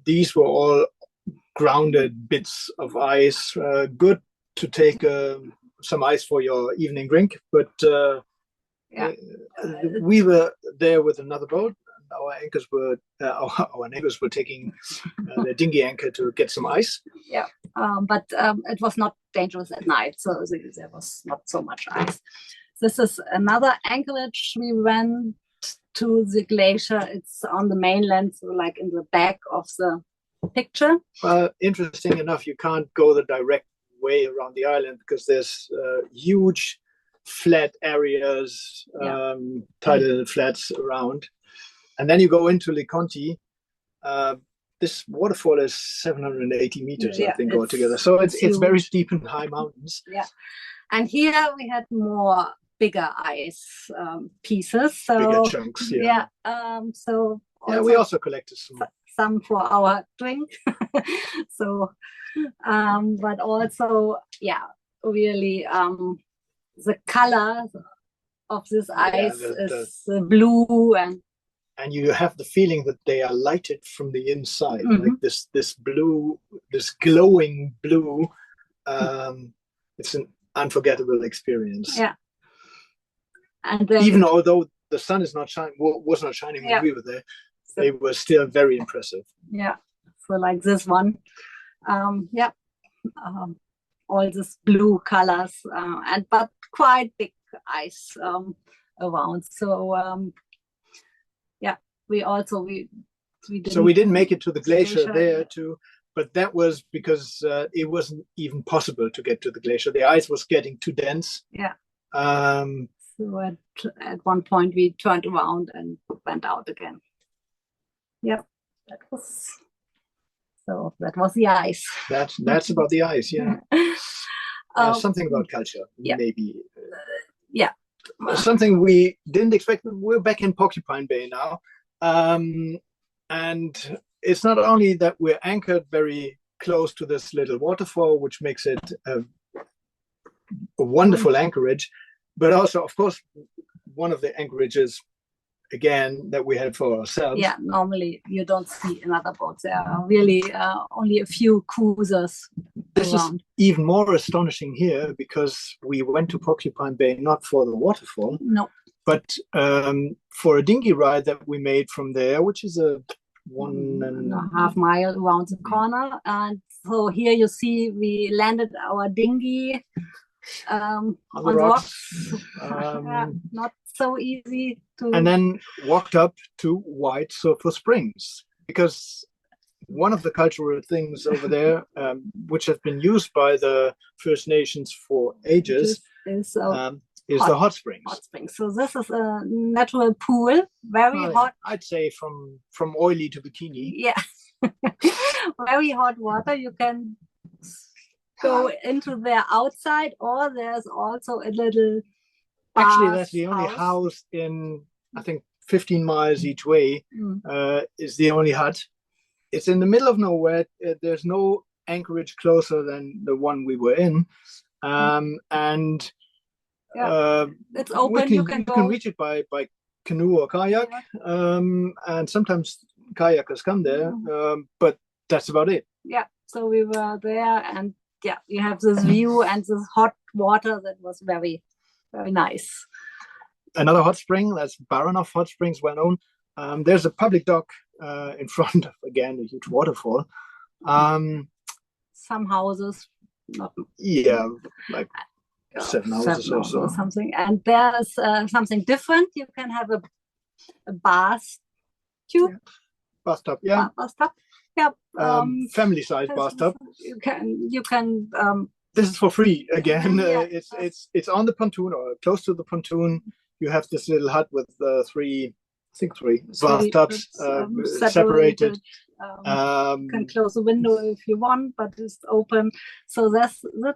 These were all grounded bits of ice, good to take some ice for your evening drink, but we were there with another boat. Our anchors were our neighbors were taking their dinghy anchor to get some ice. Yeah, but it was not dangerous at night, so there was not so much ice. This is another anchorage. We went to the glacier. It's on the mainland, so like in the back of the picture. Interesting enough, you can't go the direct way around the island because there's huge flat areas, tidal flats around. And then you go into Le Conti. This waterfall is 780 meters, I think, altogether. So it's very steep and high mountains. Yeah. And here we had more bigger ice pieces. So, bigger chunks, yeah. So we also collected some for our drink. So, but also, really the color of this ice is blue, and you have the feeling that they are lighted from the inside, like this blue, this glowing blue. It's an unforgettable experience. Yeah. And then, even although the sun is was not shining when we were there, they were still very impressive. Yeah. So like this one, all these blue colors, but quite big ice around. So we didn't. So we didn't make it to the glacier there too, but that was because it wasn't even possible to get to the glacier. The ice was getting too dense. Yeah. So at one point we turned around and went out again. Yeah, that was the ice. That's about the ice. Yeah. Something about culture, maybe. Something we didn't expect. We're back in Porcupine Bay now. And it's not only that we're anchored very close to this little waterfall, which makes it a wonderful anchorage, but also, of course, one of the anchorages, again, that we had for ourselves. Yeah, normally you don't see another boat. There are really only a few cruisers This around. is even more astonishing here because we went to Porcupine Bay not for the waterfall. No. But for a dinghy ride that we made from there, which is a 1.5 mile around the corner. And so here you see we landed our dinghy on the rocks. Not so easy to... And then walked up to White Sulphur Springs, because one of the cultural things over there, which has been used by the First Nations for ages, is the hot springs. Hot springs. So this is a natural pool, very hot. I'd say from oily to bikini. Yeah, very hot water. You can go into there outside, or there's also a little. Actually, that's the only house in, I think, 15 miles each way. Is the only hut. It's in the middle of nowhere. There's no anchorage closer than the one we were in, and. It's open. You can reach it by canoe or kayak, and sometimes kayakers come there, but that's about it. Yeah, so we were there, and you have this view and this hot water that was very, very nice. another hot spring, that's Baranov Hot Springs, well known. There's a public dock in front of, again, a huge waterfall. Some houses, not Yeah, like 7 houses or so. something. And there's something different. You can have a bath tube. Bathtub, yeah. Bathtub. Yeah. Family-sized bathtub. You can. This is for free again. Yeah. It's on the pontoon or close to the pontoon. You have this little hut with three bathtubs separated. Can close the window if you want, but it's open. So that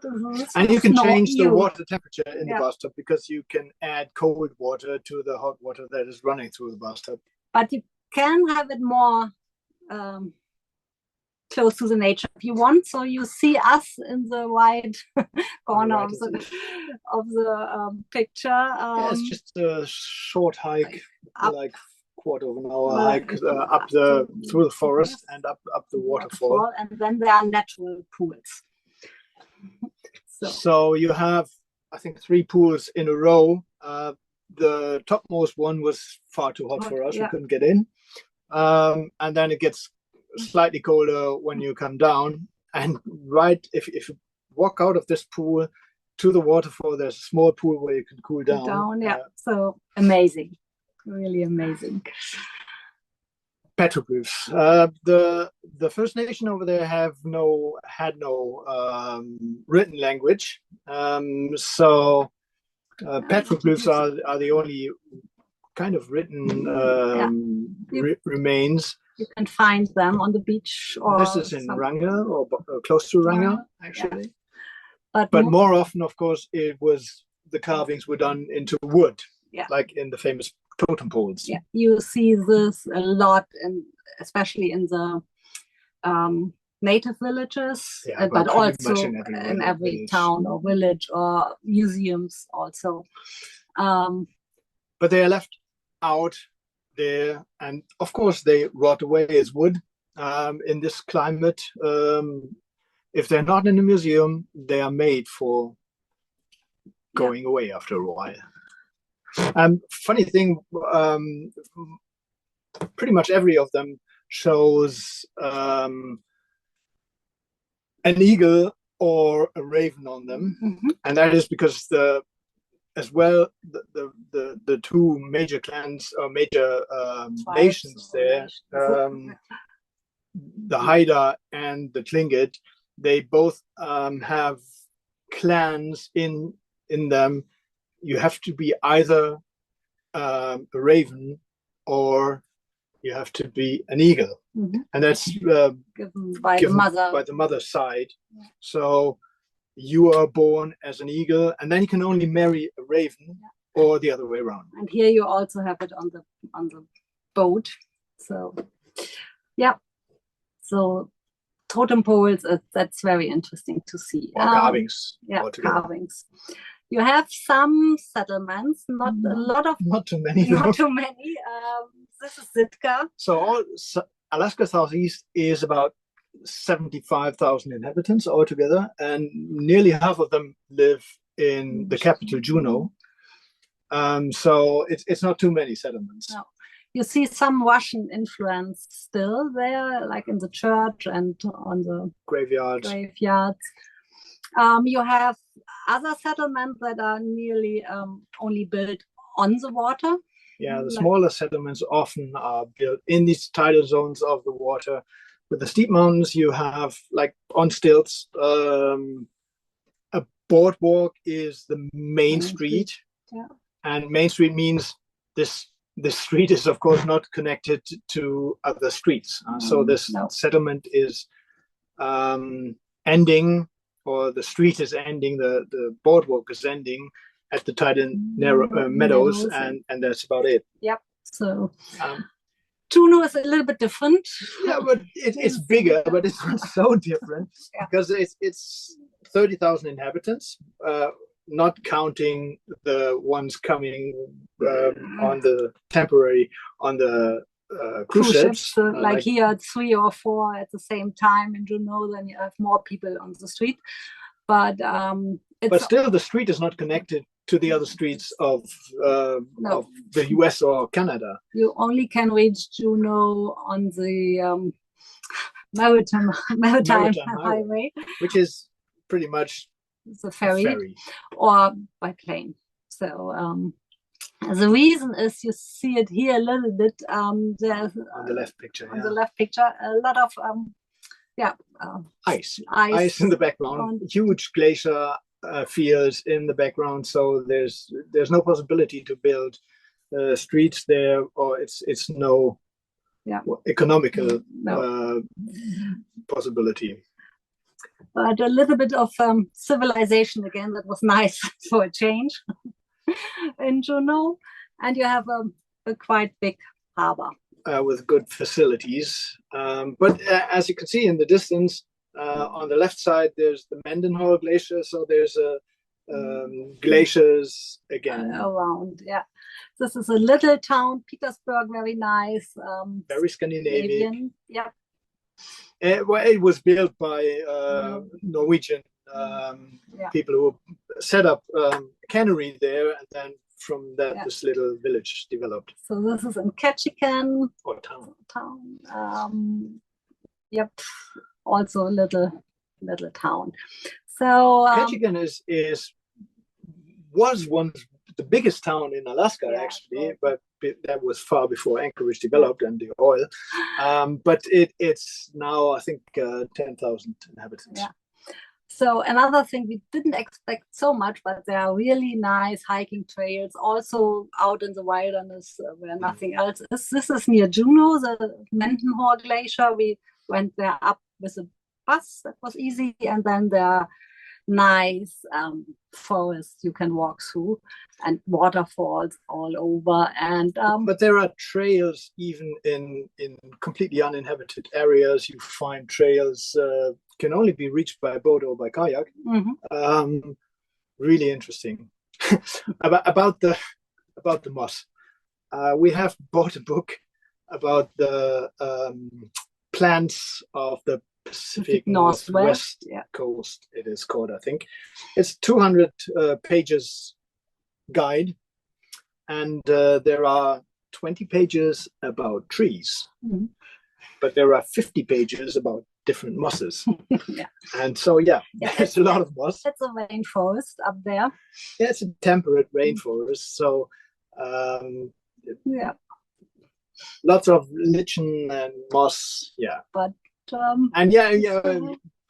is. And you can change the water temperature in the bathtub, because you can add cold water to the hot water that is running through the bathtub. But you can have it more close to the nature if you want. So you see us in the right corner of the picture. It's just a short hike, like quarter of an hour hike through the forest and up the waterfall. And then there are natural pools. So you have, I think, 3 pools in a row. The topmost one was far too hot for us. We couldn't get in. And then it gets slightly colder when you come down. And if you walk out of this pool to the waterfall, there's a small pool where you can cool down. So amazing. Really amazing. Petroglyphs. The First Nation over there had no written language. So petroglyphs are the only kind of written remains. You can find them on the beach. This is in Ranga or close to Ranga, actually. Yeah. But more often, of course, the carvings were done into wood, like in the famous totem poles. Yeah, you see this a lot, especially in the native villages, but also in every town or village or museums also. But they are left out there, and of course they rot away as wood in this climate. If they're not in a museum, they are made for going away after a while. Funny thing, pretty much every of them shows an eagle or a raven on them, and that is because the 2 major clans or major nations there, the Haida and the Tlingit, they both have clans in them. You have to be either a raven or you have to be an eagle, and that's given by the mother's side. So you are born as an eagle, and then you can only marry a raven, or the other way around. And here you also have it on the boat. So so totem poles, that's very interesting to see. Carvings. Carvings. You have some settlements, not too many. This is Sitka. So Alaska Southeast is about 75,000 inhabitants altogether, and nearly half of them live in the capital, Juneau. So it's not too many settlements. No. You see some Russian influence still there, like in the church and on the graveyards. You have other settlements that are nearly only built on the water. Yeah, the smaller settlements often are built in these tidal zones of the water. With the steep mountains, you have, like, on stilts. A boardwalk is the main street. Yeah. And main street means this street is, of course, not connected to other streets. So this settlement is ending, or the street is ending, the boardwalk is ending at the tidal meadows, and that's about it. Yep. So Juneau is a little bit different. Yeah, but it's bigger, but it's not so different because it's 30,000 inhabitants, not counting the ones coming on the temporary on the cruise ships. So like here, 3 or 4 at the same time in Juneau, then you have more people on the street. But still, the street is not connected to the other streets of No. of the US or Canada. You only can reach Juneau on the maritime highway. Which is pretty much The ferry, ferry. or by plane. So the reason is, you see it here a little bit. There's On the left picture, on the left picture a lot of ice in the background, huge glacier fields in the background. So there's no possibility to build streets there, or it's no economical possibility. But a little bit of civilization again. That was nice for a change in Juneau, and you have a quite big harbor with good facilities. But as you can see in the distance, on the left side, there's the Mendenhall Glacier. So there's glaciers again around. Yeah, this is a little town, Petersburg, very nice. Very Scandinavian. Yeah. Well, it was built by Norwegian people who set up a cannery there, and then from that this little village developed. So this is in Ketchikan, or town. Yep, also a little town. So Ketchikan was once the biggest town in Alaska, actually, but that was far before Anchorage developed and the oil. But it's now, I think, 10,000 inhabitants. Yeah. So another thing we didn't expect so much, but there are really nice hiking trails also out in the wilderness where nothing else is. This is near Juneau, the Mendenhall Glacier. We went there up with a bus. That was easy. And then there are nice forests you can walk through and waterfalls all over. And but there are trails even in completely uninhabited areas. You find trails can only be reached by boat or by kayak. Really interesting. about the moss. We have bought a book about the plants of the Pacific Northwest coast. It is called, I think. It's 200 pages guide, and there are 20 pages about trees, but there are 50 pages about different mosses. And so there's a lot of moss. It's a rainforest up there. Yeah, it's a temperate rainforest, so lots of lichen and moss. But and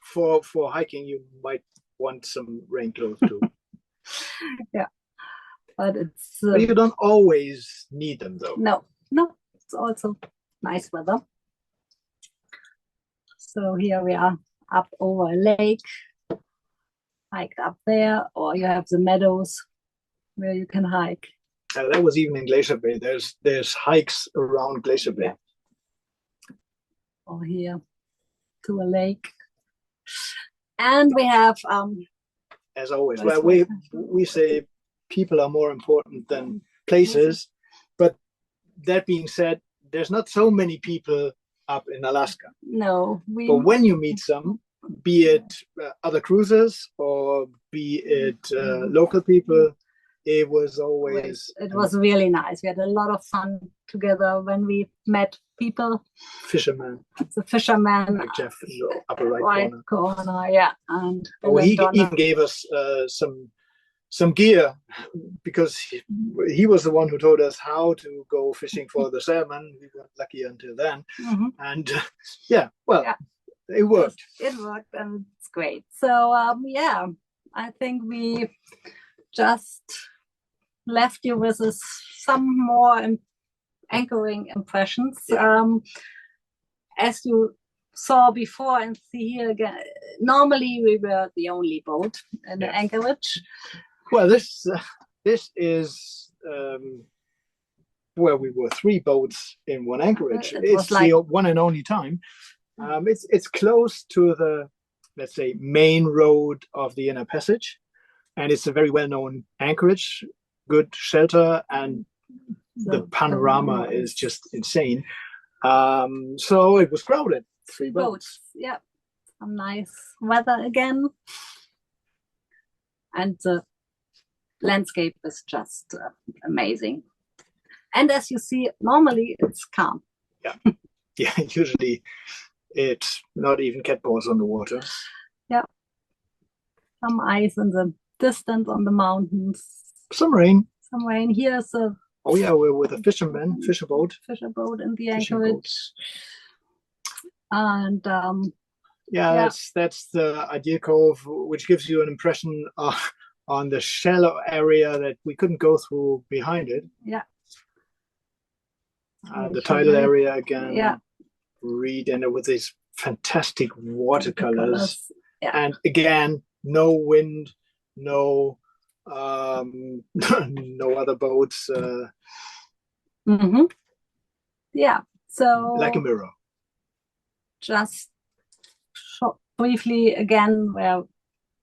for hiking you might want some rain clothes too. But it's but you don't always need them though. No, it's also nice weather. So here we are up over a lake, hiked up there, or you have the meadows where you can hike. That was even in Glacier Bay. There's hikes around Glacier Bay. Or here to a lake. And we have as always, well, we say people are more important than places, but that being said, there's not so many people up in Alaska. No, but when you meet some, be it other cruisers or be it local people, it was always it was really nice. We had a lot of fun together when we met people. Fishermen. The fisherman, like Jeff in the upper right corner. And he even gave us some gear, because he was the one who told us how to go fishing for the salmon. We weren't lucky until then. And it worked. It worked, and it's great. So I think we just left you with some more anchoring impressions. As you saw before and see here again, normally we were the only boat in Anchorage. Well, this is where we were 3 boats in one anchorage. It's the one and only time. It's close to the, let's say, main road of the Inner Passage, and it's a very well-known anchorage, good shelter, and the panorama is just insane. So it was crowded. 3 boats. Yeah, some nice weather again, and the landscape is just amazing. And as you see, normally it's calm. Yeah, yeah. Usually, it's not even catballs on the water. Yeah, some ice in the distance on the mountains. Some rain. Some rain. Here's a Oh yeah, we're with a fisher boat in the fishing anchorage. boats. And yeah, that's the ideal cove, which gives you an impression on the shallow area that we couldn't go through behind it. Yeah. The tidal area again. Yeah. Reed and with these fantastic watercolors. Yeah. And again, no wind, no no other boats. Yeah. So like a mirror. Just briefly again, where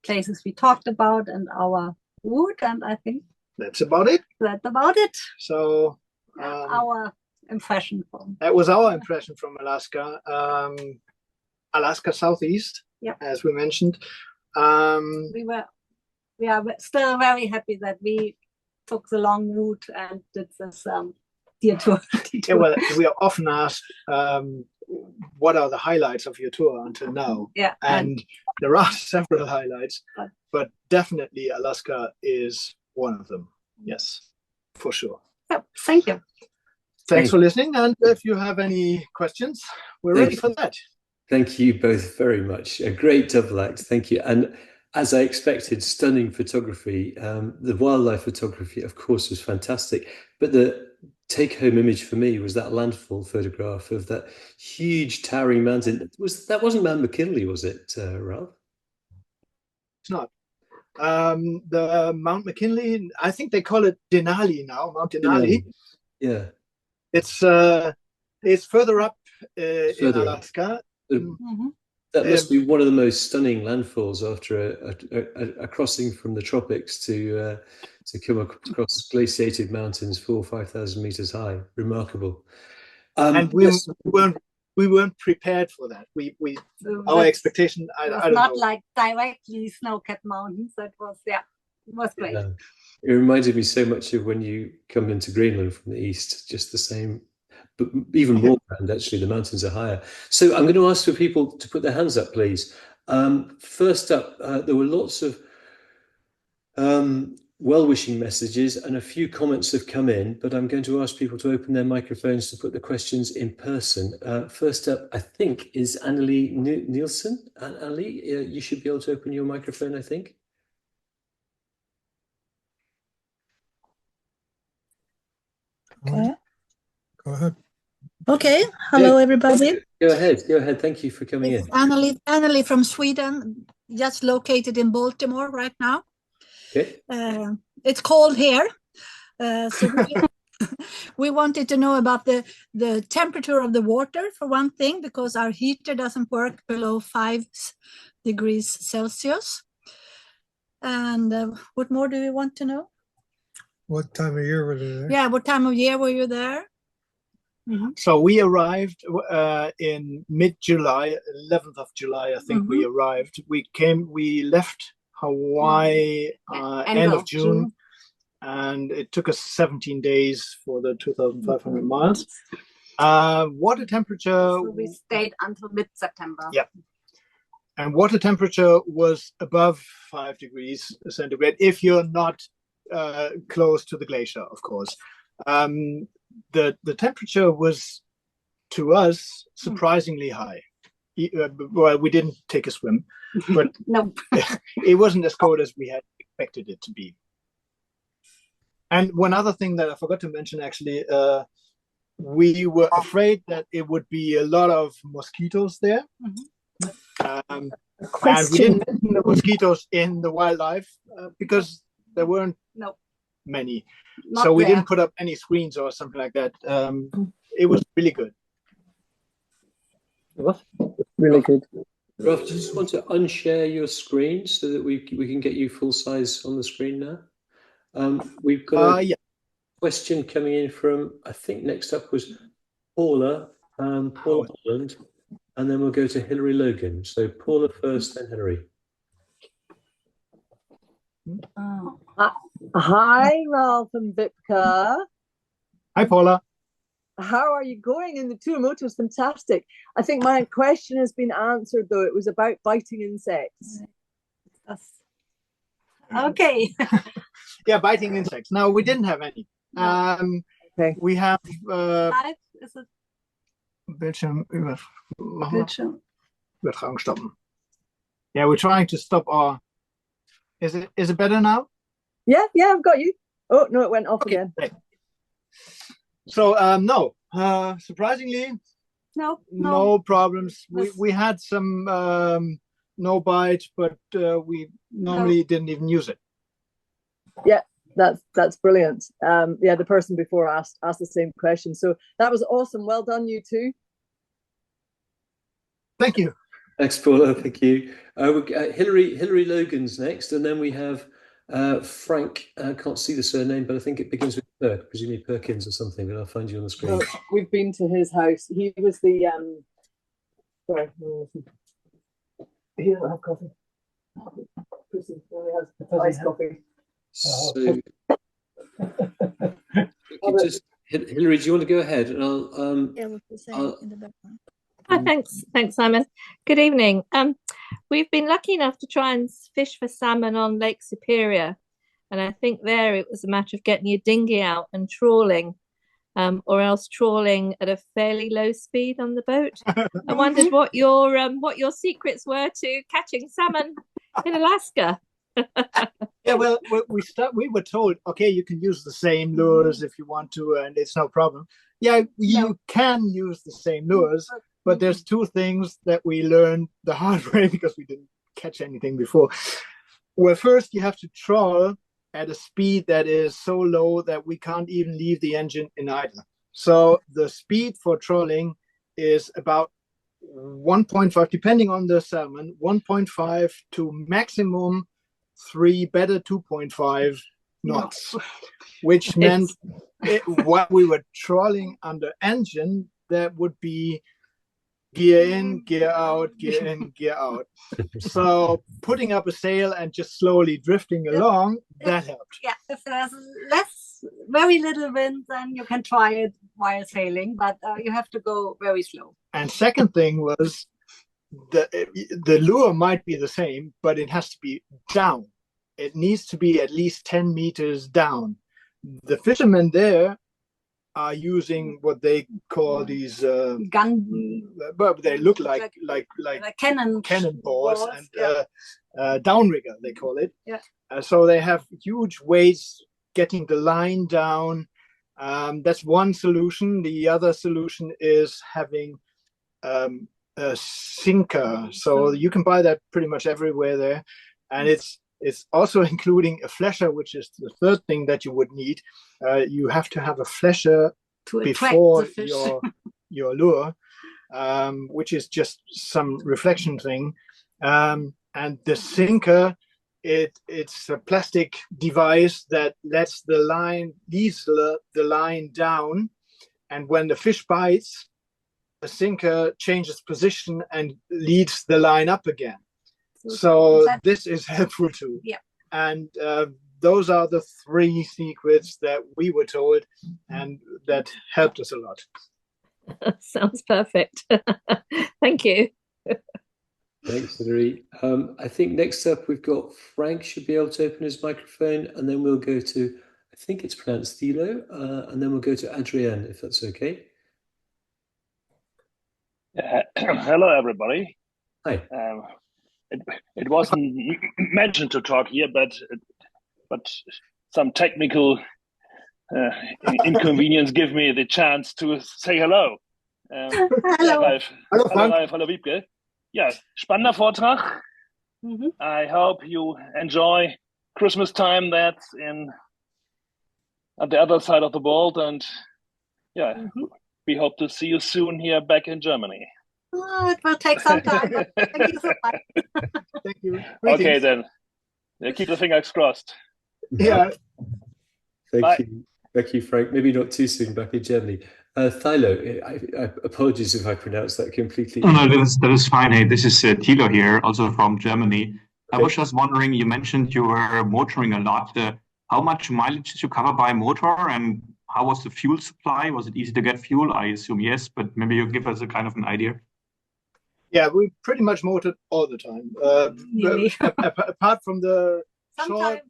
places we talked about and our route, and I think that's about it. So our impression from that was our impression from Alaska. Alaska Southeast, as we mentioned. We are still very happy that we took the long route and did this deer tour. Yeah, well, we are often asked, what are the highlights of your tour until now? Yeah, and there are several highlights, but definitely Alaska is one of them. Yes, for sure. Yeah, thank you. Thanks for listening, and if you have any questions, we're ready for that. Thank you both very much. A great double act. Thank you. And as I expected, stunning photography. The wildlife photography, of course, was fantastic. But the take-home image for me was that landfall photograph of that huge towering mountain. That wasn't Mount McKinley, was it, Ralph? It's not. The Mount McKinley, I think they call it Denali now, Mount Denali. Yeah. It's further up in Alaska. That must be one of the most stunning landfalls after a crossing from the tropics to come across glaciated mountains 4,000 or 5,000 meters high. Remarkable. And we weren't prepared for that. Our expectation. I don't not know. like directly snow-capped mountains. It was great. Yeah. It reminded me so much of when you come into Greenland from the east. Just the same. But even more grand, actually, the mountains are higher. So I'm going to ask for people to put their hands up, please. First up, there were lots of well-wishing messages and a few comments have come in, but I'm going to ask people to open their microphones to put the questions in person. First up, I think, is Annelie Nielsen. Annelie, you should be able to open your microphone, I think. Okay. Go ahead. Okay. Hello, everybody. Go ahead. Thank you for coming in. Annelie from Sweden, just located in Baltimore right now. Okay. It's cold here. So we wanted to know about the temperature of the water, for one thing, because our heater doesn't work below 5 degrees Celsius. And what more do you want to know? What time of year were you there? Yeah, what time of year were you there? So we arrived in mid-July, 11th of July, I think we arrived. We left Hawaii end of June, and it took us 17 days for the 2,500 miles. Water temperature... So we stayed until mid-September. Yeah. And water temperature was above 5 degrees centigrade, if you're not close to the glacier, of course. The temperature was, to us, surprisingly high. Well, we didn't take a swim, but no, it wasn't as cold as we had expected it to be. And one other thing that I forgot to mention, actually, we were afraid that it would be a lot of mosquitoes there. And we didn't mention the mosquitoes in the wildlife because there weren't many. So we didn't put up any screens or something like that. It was really good. Really good. Ralph, do you just want to unshare your screen so that we can get you full size on the screen now? We've got a question coming in from, I think next up was Paula Holland, and then we'll go to Hilary Logan. So Paula first, then Hilary. Hi, Ralf and Wiebke. Hi, Paula. How are you going in the tour? Motor's fantastic. I think my question has been answered, though. It was about biting insects. Okay. Yeah, biting insects. No, we didn't have any. Okay. We have Live? Is it Bildschirmübertragung stoppen. Yeah, we're trying to stop our. Is it better now? Yeah, I've got you. Oh no, it went off again. Okay. So no, surprisingly, no problems. We had some no bite, but we normally didn't even use it. Yeah, that's brilliant. Yeah, the person before asked the same question. So that was awesome. Well done, you two. Thank you. Thanks, Paula. Thank you. Hillary Logan's next, and then we have Frank. I can't see the surname, but I think it begins with Perk, presumably Perkins or something. But I'll find you on the screen. So we've been to his house. He was the sorry, he doesn't have coffee. Pussy only has iced coffee. So, Hillary, do you want to go ahead? And Hi, thanks, Simon. Good evening. We've been lucky enough to try and fish for salmon on Lake Superior, and I think there it was a matter of getting your dinghy out and trawling, or else trawling at a fairly low speed on the boat. I wondered what your secrets were to catching salmon in Alaska. Yeah, well, we were told, okay, you can use the same lures if you want to, and it's no problem. Yeah, you can use the same lures, but there's two things that we learned the hard way because we didn't catch anything before. Well, first you have to trawl at a speed that is so low that we can't even leave the engine in idle. So the speed for trawling is about 1.5, depending on the salmon, 1.5 to maximum 3, better 2.5 knots, which meant while we were trawling under engine, that would be gear in, gear out, gear in, gear out. So putting up a sail and just slowly drifting along, that helped. Yeah, if there's very little wind, then you can try it while sailing, but you have to go very slow. And second thing was the lure might be the same, but it has to be down. It needs to be at least 10 meters down. The fishermen there are using what they call these gun, but they look like cannonballs and downrigger, they call it. Yeah. So they have huge weights getting the line down. That's one solution. The other solution is having a sinker. So you can buy that pretty much everywhere there, and it's also including a flesher, which is the third thing that you would need. You have to have a flesher before your lure, which is just some reflection thing. And the sinker, it's a plastic device that lets the line down, and when the fish bites, the sinker changes position and leads the line up again. So this is helpful too. Yeah. And those are the 3 secrets that we were told, and that helped us a lot. Sounds perfect. Thank you. Thanks, Hillary. I think next up we've got Frank should be able to open his microphone, and then we'll go to, I think it's pronounced Thilo, and then we'll go to Adrienne, if that's okay. Hello, everybody. Hi. It wasn't mentioned to talk here, but some technical inconvenience give me the chance to say hello. Hello. Ralf. Hello, Frank. Ralf, hello, Wiebke. Yeah, spannender Vortrag. I hope you enjoy Christmas time. That's at the other side of the world, and we hope to see you soon here back in Germany. Oh, it will take some time. Thank you so much. Thank you. Okay, then. Keep the fingers crossed. Yeah. Thank you, Frank. Maybe not too soon back in Germany. Thilo, I apologies if I pronounced that completely. No, that is fine. Hey, this is Thilo here, also from Germany. I was just wondering, you mentioned you were motoring a lot. how much mileage did you cover by motor, and how was the fuel supply? Was it easy to get fuel? I assume yes, but maybe you give us a kind of an idea. Yeah, we pretty much motored all the time. Apart from the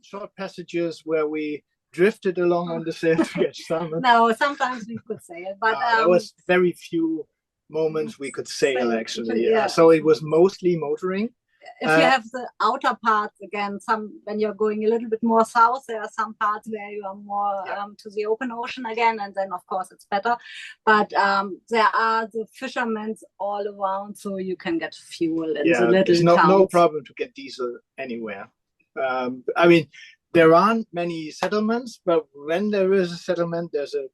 short passages where we drifted along on the sail to catch salmon. No, sometimes we could sail, but there was very few moments we could sail actually. So it was mostly motoring. If you have the outer parts again, when you're going a little bit more south, there are some parts where you are more to the open ocean again, and then of course it's better. But there are the fishermen all around, so you can get fuel in the little towns. No problem to get diesel anywhere. I mean, there aren't many settlements, but when there is a settlement, there's a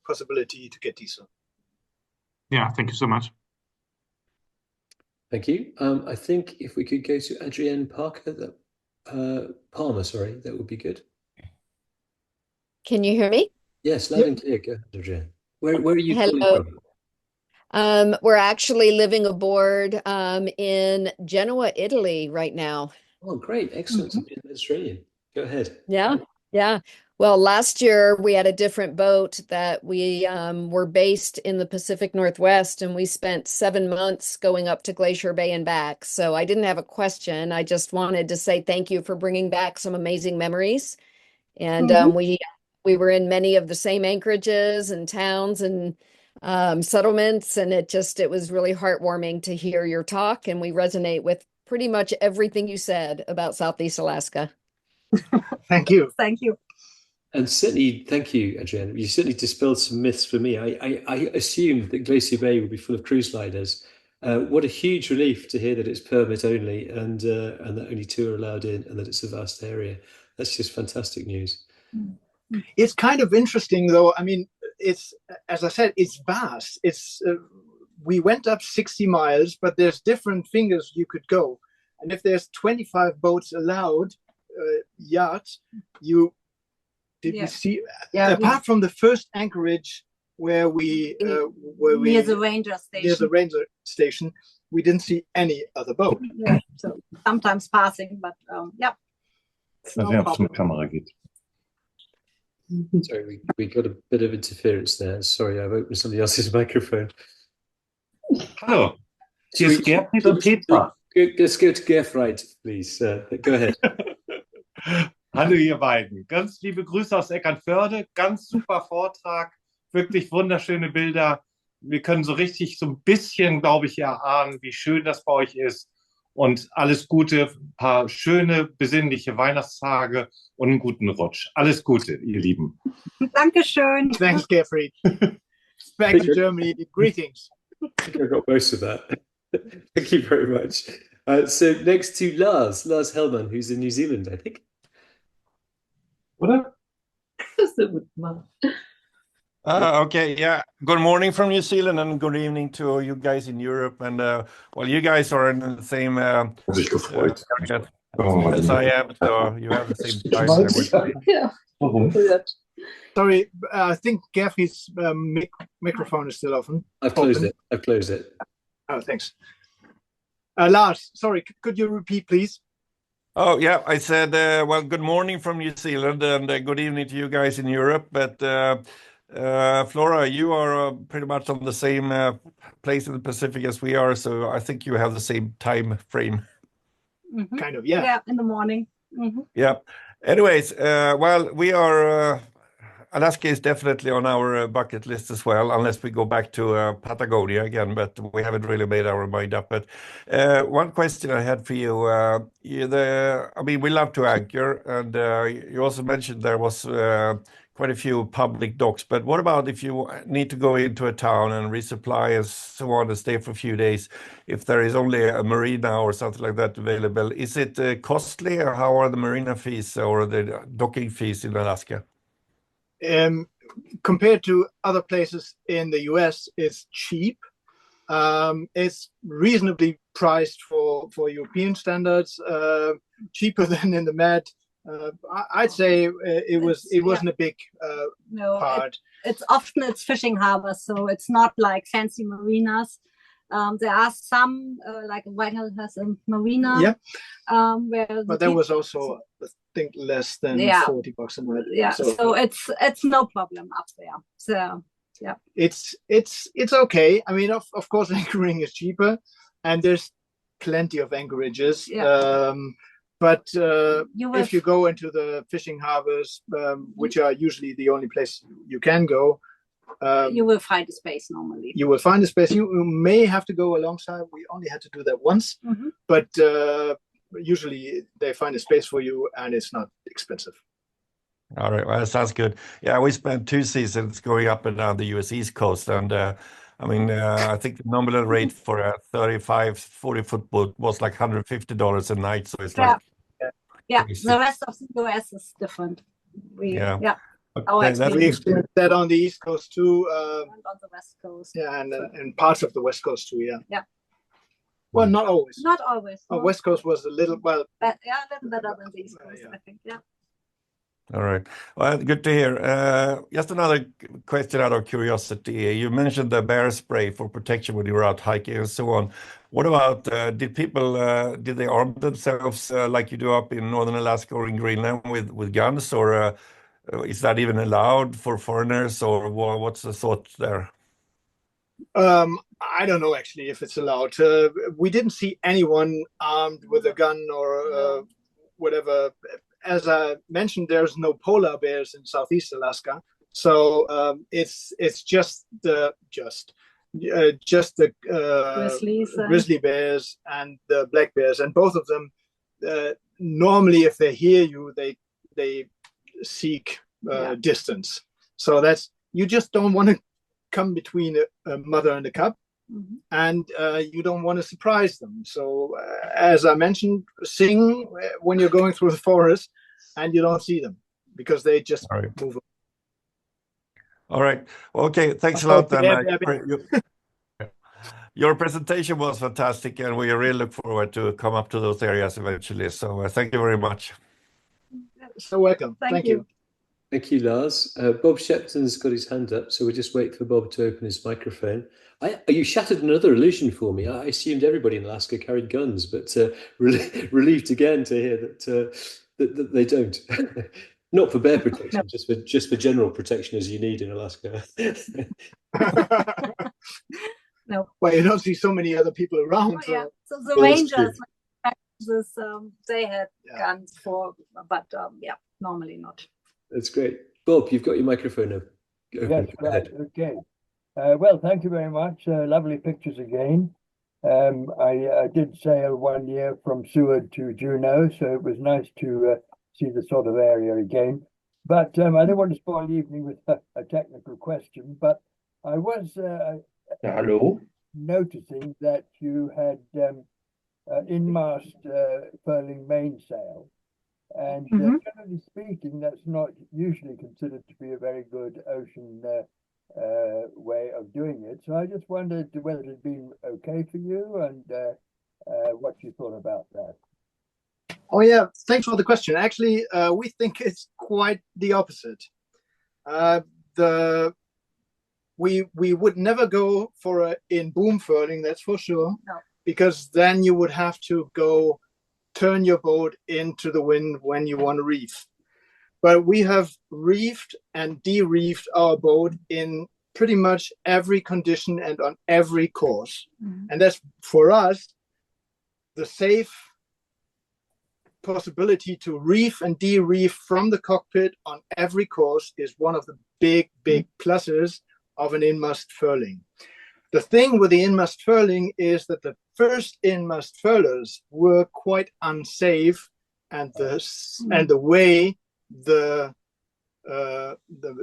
possibility to get diesel. Yeah, thank you so much. Thank you. I think if we could go to Adrienne Parker, Palmer, sorry, that would be good. Can you hear me? Yes, loud and clear. Go ahead, Adrienne. Where are you calling from? We're actually living aboard in Genoa, Italy right now. Oh, great. Excellent. In the Mediterranean. Go ahead. Yeah. Well, last year we had a different boat that we were based in the Pacific Northwest, and we spent 7 months going up to Glacier Bay and back. So I didn't have a question. I just wanted to say thank you for bringing back some amazing memories. And we were in many of the same anchorages and towns and settlements, and it was really heartwarming to hear your talk. And we resonate with pretty much everything you said about Southeast Alaska. Thank you. Thank you. And certainly, thank you, Adrienne. You certainly dispelled some myths for me. I assumed that Glacier Bay would be full of cruise liners. What a huge relief to hear that it's permit only and that only 2 are allowed in and that it's a vast area. That's just fantastic news. It's kind of interesting, though. I mean, it's, as I said, it's vast. We went up 60 miles, but there's different fingers you could go. And if there's 25 boats allowed, yachts, you see, apart from the first anchorage where we near the ranger station, we didn't see any other boat. Yeah, so sometimes passing, but No problem. Sorry, we got a bit of interference there. Sorry, I've opened somebody else's microphone. Hallo, hier ist Gerfried und Petra. Let's go to Gerfried, please. Go ahead. Hallo ihr beiden, ganz liebe Grüße aus Eckernförde, ganz super Vortrag, wirklich wunderschöne Bilder. Wir können so richtig so ein bisschen, glaube ich, erahnen, wie schön das bei euch ist. Und alles Gute, ein paar schöne, besinnliche Weihnachtstage und einen guten Rutsch. Alles Gute, ihr Lieben. Dankeschön. Thanks, Gerfried. Back to Germany. Greetings. I think I got most of that. Thank you very much. So next to Lars Hellman, who's in New Zealand, I think. What? Okay, yeah. Good morning from New Zealand and good evening to you guys in Europe. And well, you guys are in the same area as I am, so you have the same time. Yeah. Sorry, I think Gerfried's microphone is still open. I've closed it. Oh, thanks. Lars, sorry, could you repeat, please? Oh, yeah, I said, well, good morning from New Zealand and good evening to you guys in Europe. But Flora, you are pretty much on the same place in the Pacific as we are, so I think you have the same time frame. Mm-hmm. Kind of, yeah. Yeah, in the morning. Mm-hmm. Yeah. Anyways, well, we are... Alaska is definitely on our bucket list as well, unless we go back to Patagonia again, but we haven't really made our mind up. But one question I had for you, I mean, we love to anchor, and you also mentioned there was quite a few public docks, but what about if you need to go into a town and resupply and so on and stay for a few days, if there is only a marina or something like that available? Is it costly, or how are the marina fees or the docking fees in Alaska? Compared to other places in the US, it's cheap. It's reasonably priced for European standards, cheaper than in the Med. I'd say it wasn't a big part. It's fishing harbors, so it's not like fancy marinas. There are some like Whitehall has a marina. Yeah. But there was also think less than Yeah. $40 a night. Yeah, so it's no problem up there. So yeah, it's okay. I mean, of course, anchoring is cheaper, and there's plenty of anchorages. Yeah. But if you go into the fishing harbors, which are usually the only place you can go, you will find a space normally. You will find a space. You may have to go alongside. We only had to do that once, but usually they find a space for you, and it's not expensive. All right, well, that sounds good. Yeah, we spent 2 seasons going up and down the US East Coast, and I mean, I think the nominal rate for a 35, 40-foot boat was like $150 a night, so it's like... Yeah, the rest of the US is different. We experienced that on the East Coast too. And on the West Coast. Yeah, and parts of the West Coast too, yeah. Yeah. Well, not always. Not always. No. West Coast was a little, well... yeah, a little better than the East Coast, I think, yeah. All right. Well, good to hear. Just another question out of curiosity. You mentioned the bear spray for protection when you were out hiking and so on. What about, did they arm themselves like you do up in Northern Alaska or in Greenland with guns, or is that even allowed for foreigners, or what's the thought there? I don't know actually if it's allowed. We didn't see anyone armed with a gun or whatever. As I mentioned, there's no polar bears in Southeast Alaska, so it's just the grizzly bears and the black bears, and both of them normally, if they hear you, they seek distance. So that's, you just don't want to come between a mother and a cub, and you don't want to surprise them. So as I mentioned, sing when you're going through the forest and you don't see them, because they just move. All right. Okay. Thanks a lot. Your presentation was fantastic, and we really look forward to come up to those areas eventually. So thank you very much. So welcome. Thank you. Thank you, Lars. Bob Shepton's got his hand up, so we'll just wait for Bob to open his microphone. You shattered another illusion for me. I assumed everybody in Alaska carried guns, but relieved again to hear that they don't. Not for bear protection, just for general protection as you need in Alaska. No. Well, you don't see so many other people around. So the rangers, they had guns but normally not. That's great. Bob, you've got your microphone up. Yes, right. Okay. Well, thank you very much. Lovely pictures again. I did sail 1 year from Seward to Juneau, so it was nice to see the sort of area again. But I don't want to spoil the evening with a technical question, but I was noticing that you had in-mast furling mainsail. And generally speaking, that's not usually considered to be a very good ocean way of doing it. So I just wondered whether it had been okay for you, and what you thought about that. Oh yeah, thanks for the question. Actually, we think it's quite the opposite. We would never go for in boom furling, that's for sure. No. Because then you would have to turn your boat into the wind when you want to reef. But we have reefed and de-reefed our boat in pretty much every condition and on every course. And that's, for us, the safe possibility to reef and de-reef from the cockpit on every course is one of the big pluses of an in-mast furling. The thing with the in-mast furling is that the first in-mast furlers were quite unsafe, and the way the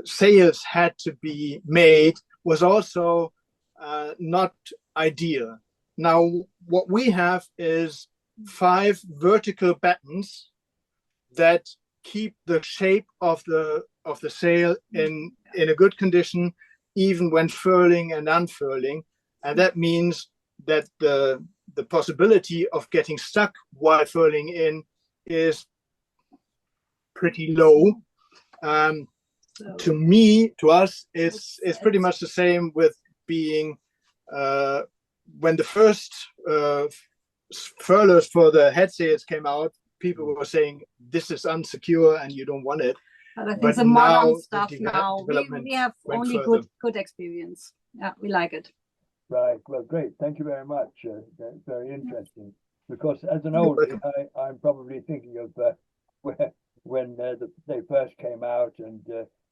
sails had to be made was also not ideal. Now, what we have is 5 vertical battens that keep the shape of the sail in a good condition, even when furling and unfurling, and that means that the possibility of getting stuck while furling in is pretty low. To us, it's pretty much the same with being when the first furlers for the head sails came out people were saying this is unsecure and you don't want it. But I think But the modern now stuff the now, development we have went only further. good experience. Yeah, we like it. Right. Well, great. Thank you very much. That's very interesting. Because as an oldie, I'm probably thinking of when they first came out, and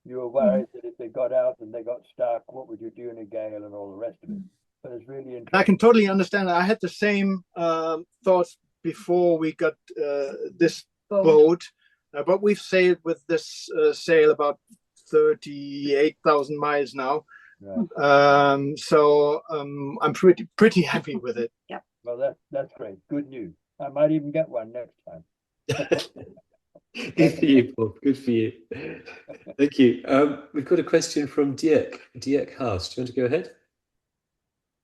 you were worried that if they got out and they got stuck, what would you do in a gale and all the rest of it. But it's really interesting. I can totally understand. I had the same thoughts before we got this boat, but we've sailed with this sail about 38,000 miles now. Right. So I'm pretty happy with it. Yeah. Well, that's great. Good news. I might even get one next time. Good for you, Paul. Good for you. Thank you. We've got a question from Dirk Haas. Do you want to go ahead?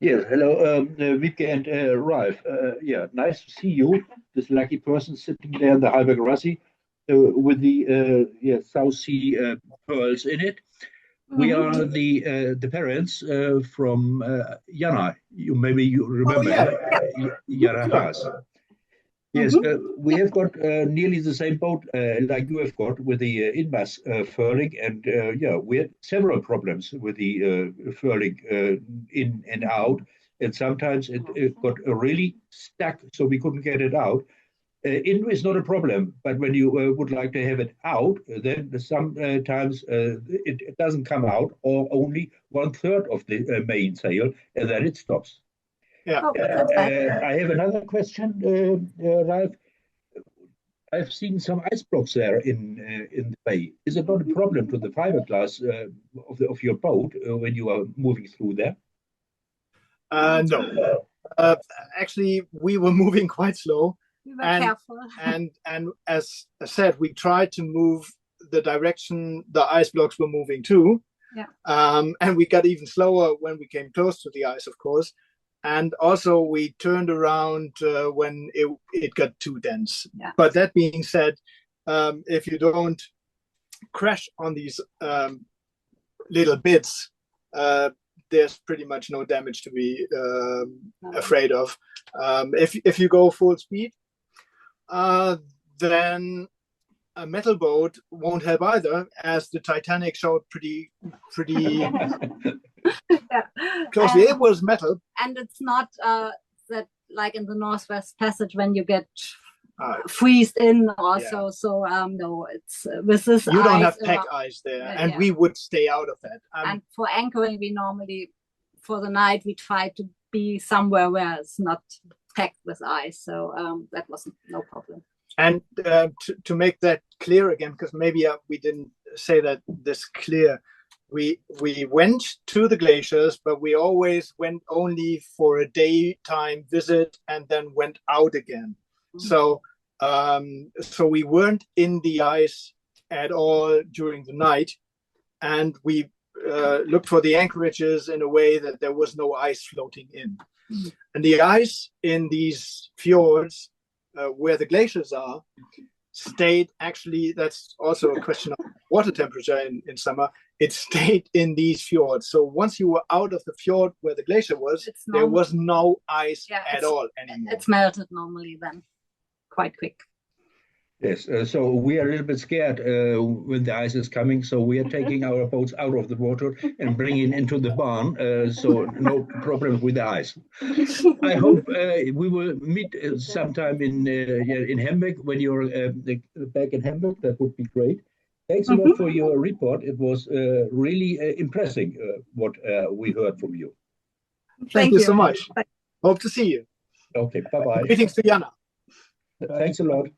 Yes, hello, Wiebke and Ralf. Yeah, nice to see you, this lucky person sitting there in the Halberg Rassi with the South Sea pearls in it. We are the parents from Jana. Maybe you remember Jana Haas. Yes, we have got nearly the same boat like you have got with the in-mass furling, and we had several problems with the furling in and out, and sometimes it got really stuck, so we couldn't get it out. In is not a problem, but when you would like to have it out, then sometimes it doesn't come out, or only 1/3 of the main sail, and then it stops. Yeah. I have another question, Ralf. I've seen some ice blocks there in the bay. Is it not a problem to the fiberglass of your boat when you are moving through there? No. Actually, we were moving quite slow. We were careful. And as I said, we tried to move the direction the ice blocks were moving to. Yeah. And we got even slower when we came close to the ice, of course. And also we turned around when it got too dense. Yeah. But that being said, if you don't crash on these little bits, there's pretty much no damage to be afraid of. If you go full speed, then a metal boat won't help either, as the Titanic showed pretty closely. It was metal. And it's not that like in the Northwest Passage when you get freezed in also. Yeah. So no, it's with this you don't ice have pack ice there, and we would stay out of that. And for anchoring, we normally for the night we try to be somewhere where it's not packed with ice. So that was no problem. And to make that clear again, because maybe we didn't say that this clear, we went to the glaciers, but we always went only for a daytime visit and then went out again. So we weren't in the ice at all during the night, and we looked for the anchorages in a way that there was no ice floating in. And the ice in these fjords where the glaciers are stayed, actually, that's also a question of water temperature in summer, it stayed in these fjords. So once you were out of the fjord where the glacier was, there was no ice at all anymore. It's melted normally then, quite quick. Yes, so we are a little bit scared when the ice is coming, so we are taking our boats out of the water and bringing into the barn, so no problem with the ice. I hope we will meet sometime in Hamburg when you're back in Hamburg. That would be great. Thanks a lot for your report. It was really impressive what we heard from you. Thank you so much. Hope to see you. Okay, bye-bye. Greetings to Jana. Thanks a lot.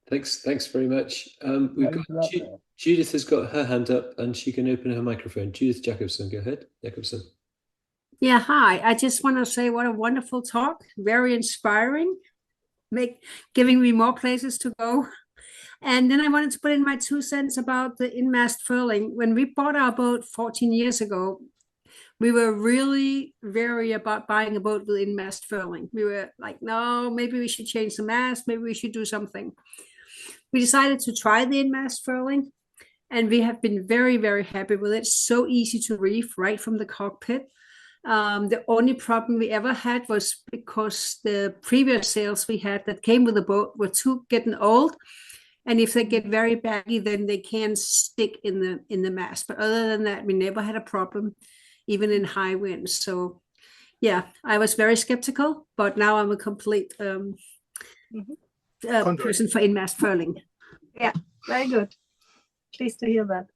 Thanks very much. We've got Judith has got her hand up and she can open her microphone. Judith Jacobson, go ahead. Jacobson. Yeah, hi. I just want to say what a wonderful talk. Very inspiring. Giving me more places to go. And then I wanted to put in my 2 cents about the in-mast furling. When we bought our boat 14 years ago, we were really wary about buying a boat with in-mast furling. We were like, no, maybe we should change the mast. Maybe we should do something. We decided to try the in-mast furling, and we have been very, very happy with it. It's so easy to reef right from the cockpit. The only problem we ever had was because the previous sails we had that came with the boat were too getting old, and if they get very baggy, then they can stick in the mast. But other than that, we never had a problem, even in high winds. So yeah, I was very skeptical, but now I'm a complete person for in-mast furling. Yeah, very good. Pleased to hear that.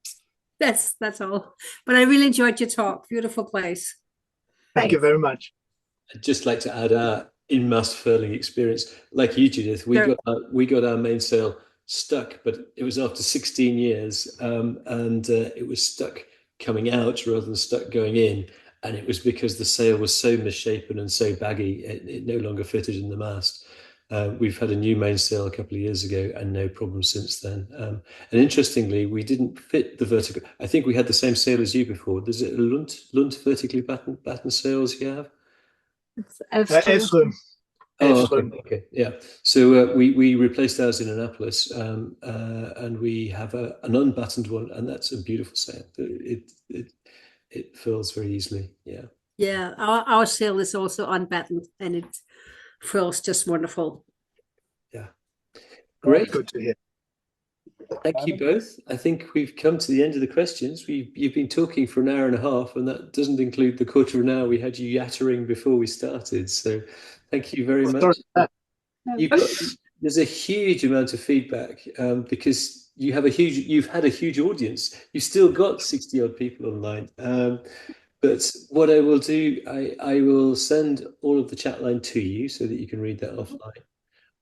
That's all. But I really enjoyed your talk. Beautiful place. Thank you very much. I'd just like to add our in-mast furling experience. Like you, Judith, we got our mainsail stuck, but it was after 16 years, and it was stuck coming out rather than stuck going in. And it was because the sail was so misshapen and so baggy, it no longer fitted in the mast. We've had a new mainsail a couple of years ago and no problem since then. And interestingly, we didn't fit the vertical. I think we had the same sail as you before. Is it a Lunt vertically batten sails you have? It's Elfström. Oh, okay. Yeah. So we replaced ours in Annapolis, and we have an unbattened one, and that's a beautiful sail. It furls very easily. Yeah. Yeah, our sail is also unbattened, and it furls just wonderful. Yeah. Great. Good to hear. Thank you both. I think we've come to the end of the questions. You've been talking for an hour and a half, and that doesn't include the quarter of an hour we had you yattering before we started. So thank you very much. There's a huge amount of feedback because you've had a huge audience. You've still got 60 odd people online. But what I will do, I will send all of the chat line to you so that you can read that offline.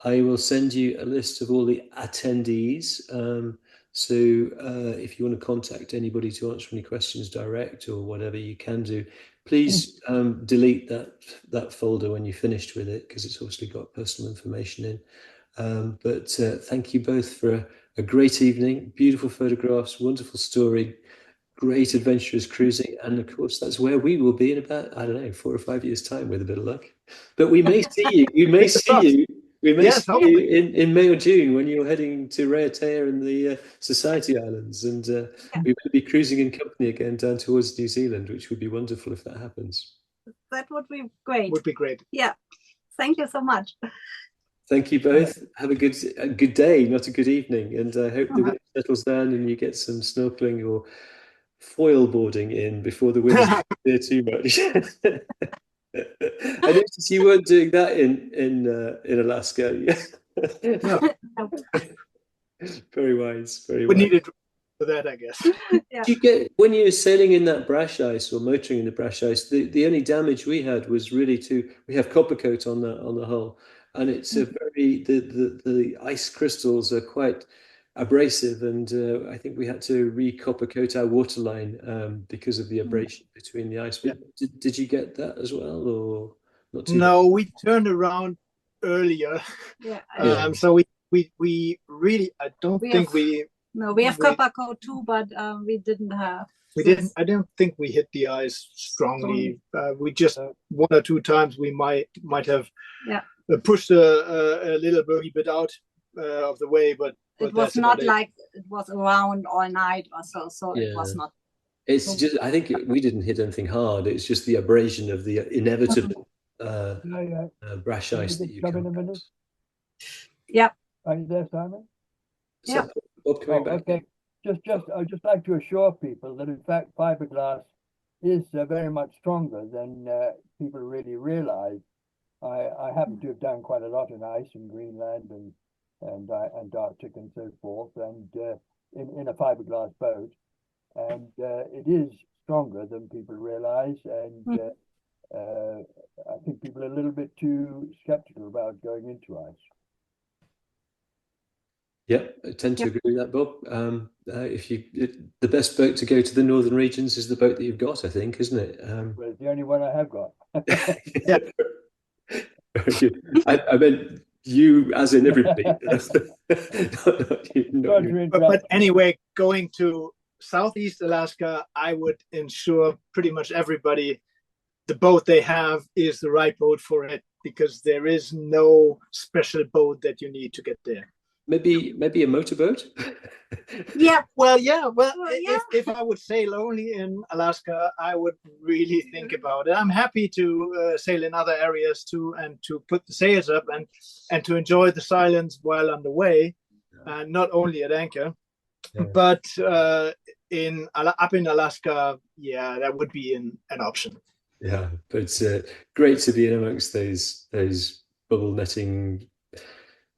I will send you a list of all the attendees. So if you want to contact anybody to answer any questions direct or whatever you can do, please delete that folder when you're finished with it, because it's obviously got personal information in. But thank you both for a great evening, beautiful photographs, wonderful story, great adventurous cruising. And of course, that's where we will be in about, I don't know, 4 or 5 years' time with a bit of luck. But we may see you. We may see you in May or June when you're heading to Raiatea and the Society Islands, and we will be cruising in company again down towards New Zealand, which would be wonderful if that happens. That would be great. Would be great. Yeah. Thank you so much. Thank you both. Have a good day, not a good evening, and I hope the wind settles down and you get some snorkeling or foil boarding in before the wind is too much. I noticed you weren't doing that in Alaska. No. Very wise, very we wise. needed for that, I guess. Did you get, when you were sailing in that brash ice or motoring in the brash ice, the only damage we had was really we have copper coat on the hull, and it's a very the ice crystals are quite abrasive, and I think we had to re-copper coat our waterline because of the abrasion between the ice. Yeah. Did you get that as well, or not too No, we turned around earlier. Yeah. So we really, I don't think we. No, we have copper coat too, but we didn't have. We didn't. I don't think we hit the ice strongly. We just 1 or 2 times we might have pushed a little bit out of the way, but it was not like it was around all night or so. So it was not. It's just, I think we didn't hit anything hard. It's just the abrasion of the inevitable brash ice that you come across. Yeah. Are you there, Simon? Yeah. Bob coming back. Okay. I'd just like to assure people that in fact fiberglass is very much stronger than people really realize. I happen to have done quite a lot in ice in Greenland and Arctic and so forth, and in a fiberglass boat, and it is stronger than people realize, and I think people are a little bit too skeptical about going into ice. Yeah, I tend to agree with that, Bob. The best boat to go to the northern regions is the boat that you've got, I think, isn't it? Well, it's the only one I have got. Yeah. Very good. I meant you, as in everybody. But anyway, going to Southeast Alaska, I would ensure pretty much everybody the boat they have is the right boat for it, because there is no special boat that you need to get there. maybe a motorboat. Yeah. Well, yeah. Well, if I would sail only in Alaska, I would really think about it. I'm happy to sail in other areas too, and to put the sails up and to enjoy the silence while on the way, and not only at anchor. Yeah. But up in Alaska, yeah, that would be an option. Yeah, but it's great to be in amongst those bubble netting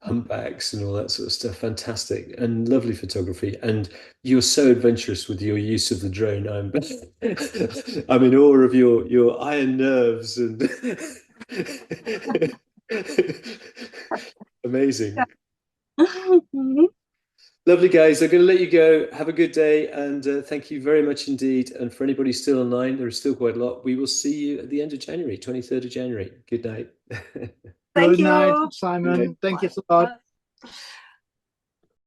humpbacks and all that sort of stuff. Fantastic and lovely photography. And you're so adventurous with your use of the drone. I'm in awe of your iron nerves and amazing. Lovely, guys. I'm going to let you go. Have a good day, and thank you very much indeed. And for anybody still online, there is still quite a lot. We will see you at the end of January, 23rd of January. Good night. Good night, Simon. Thank you so much.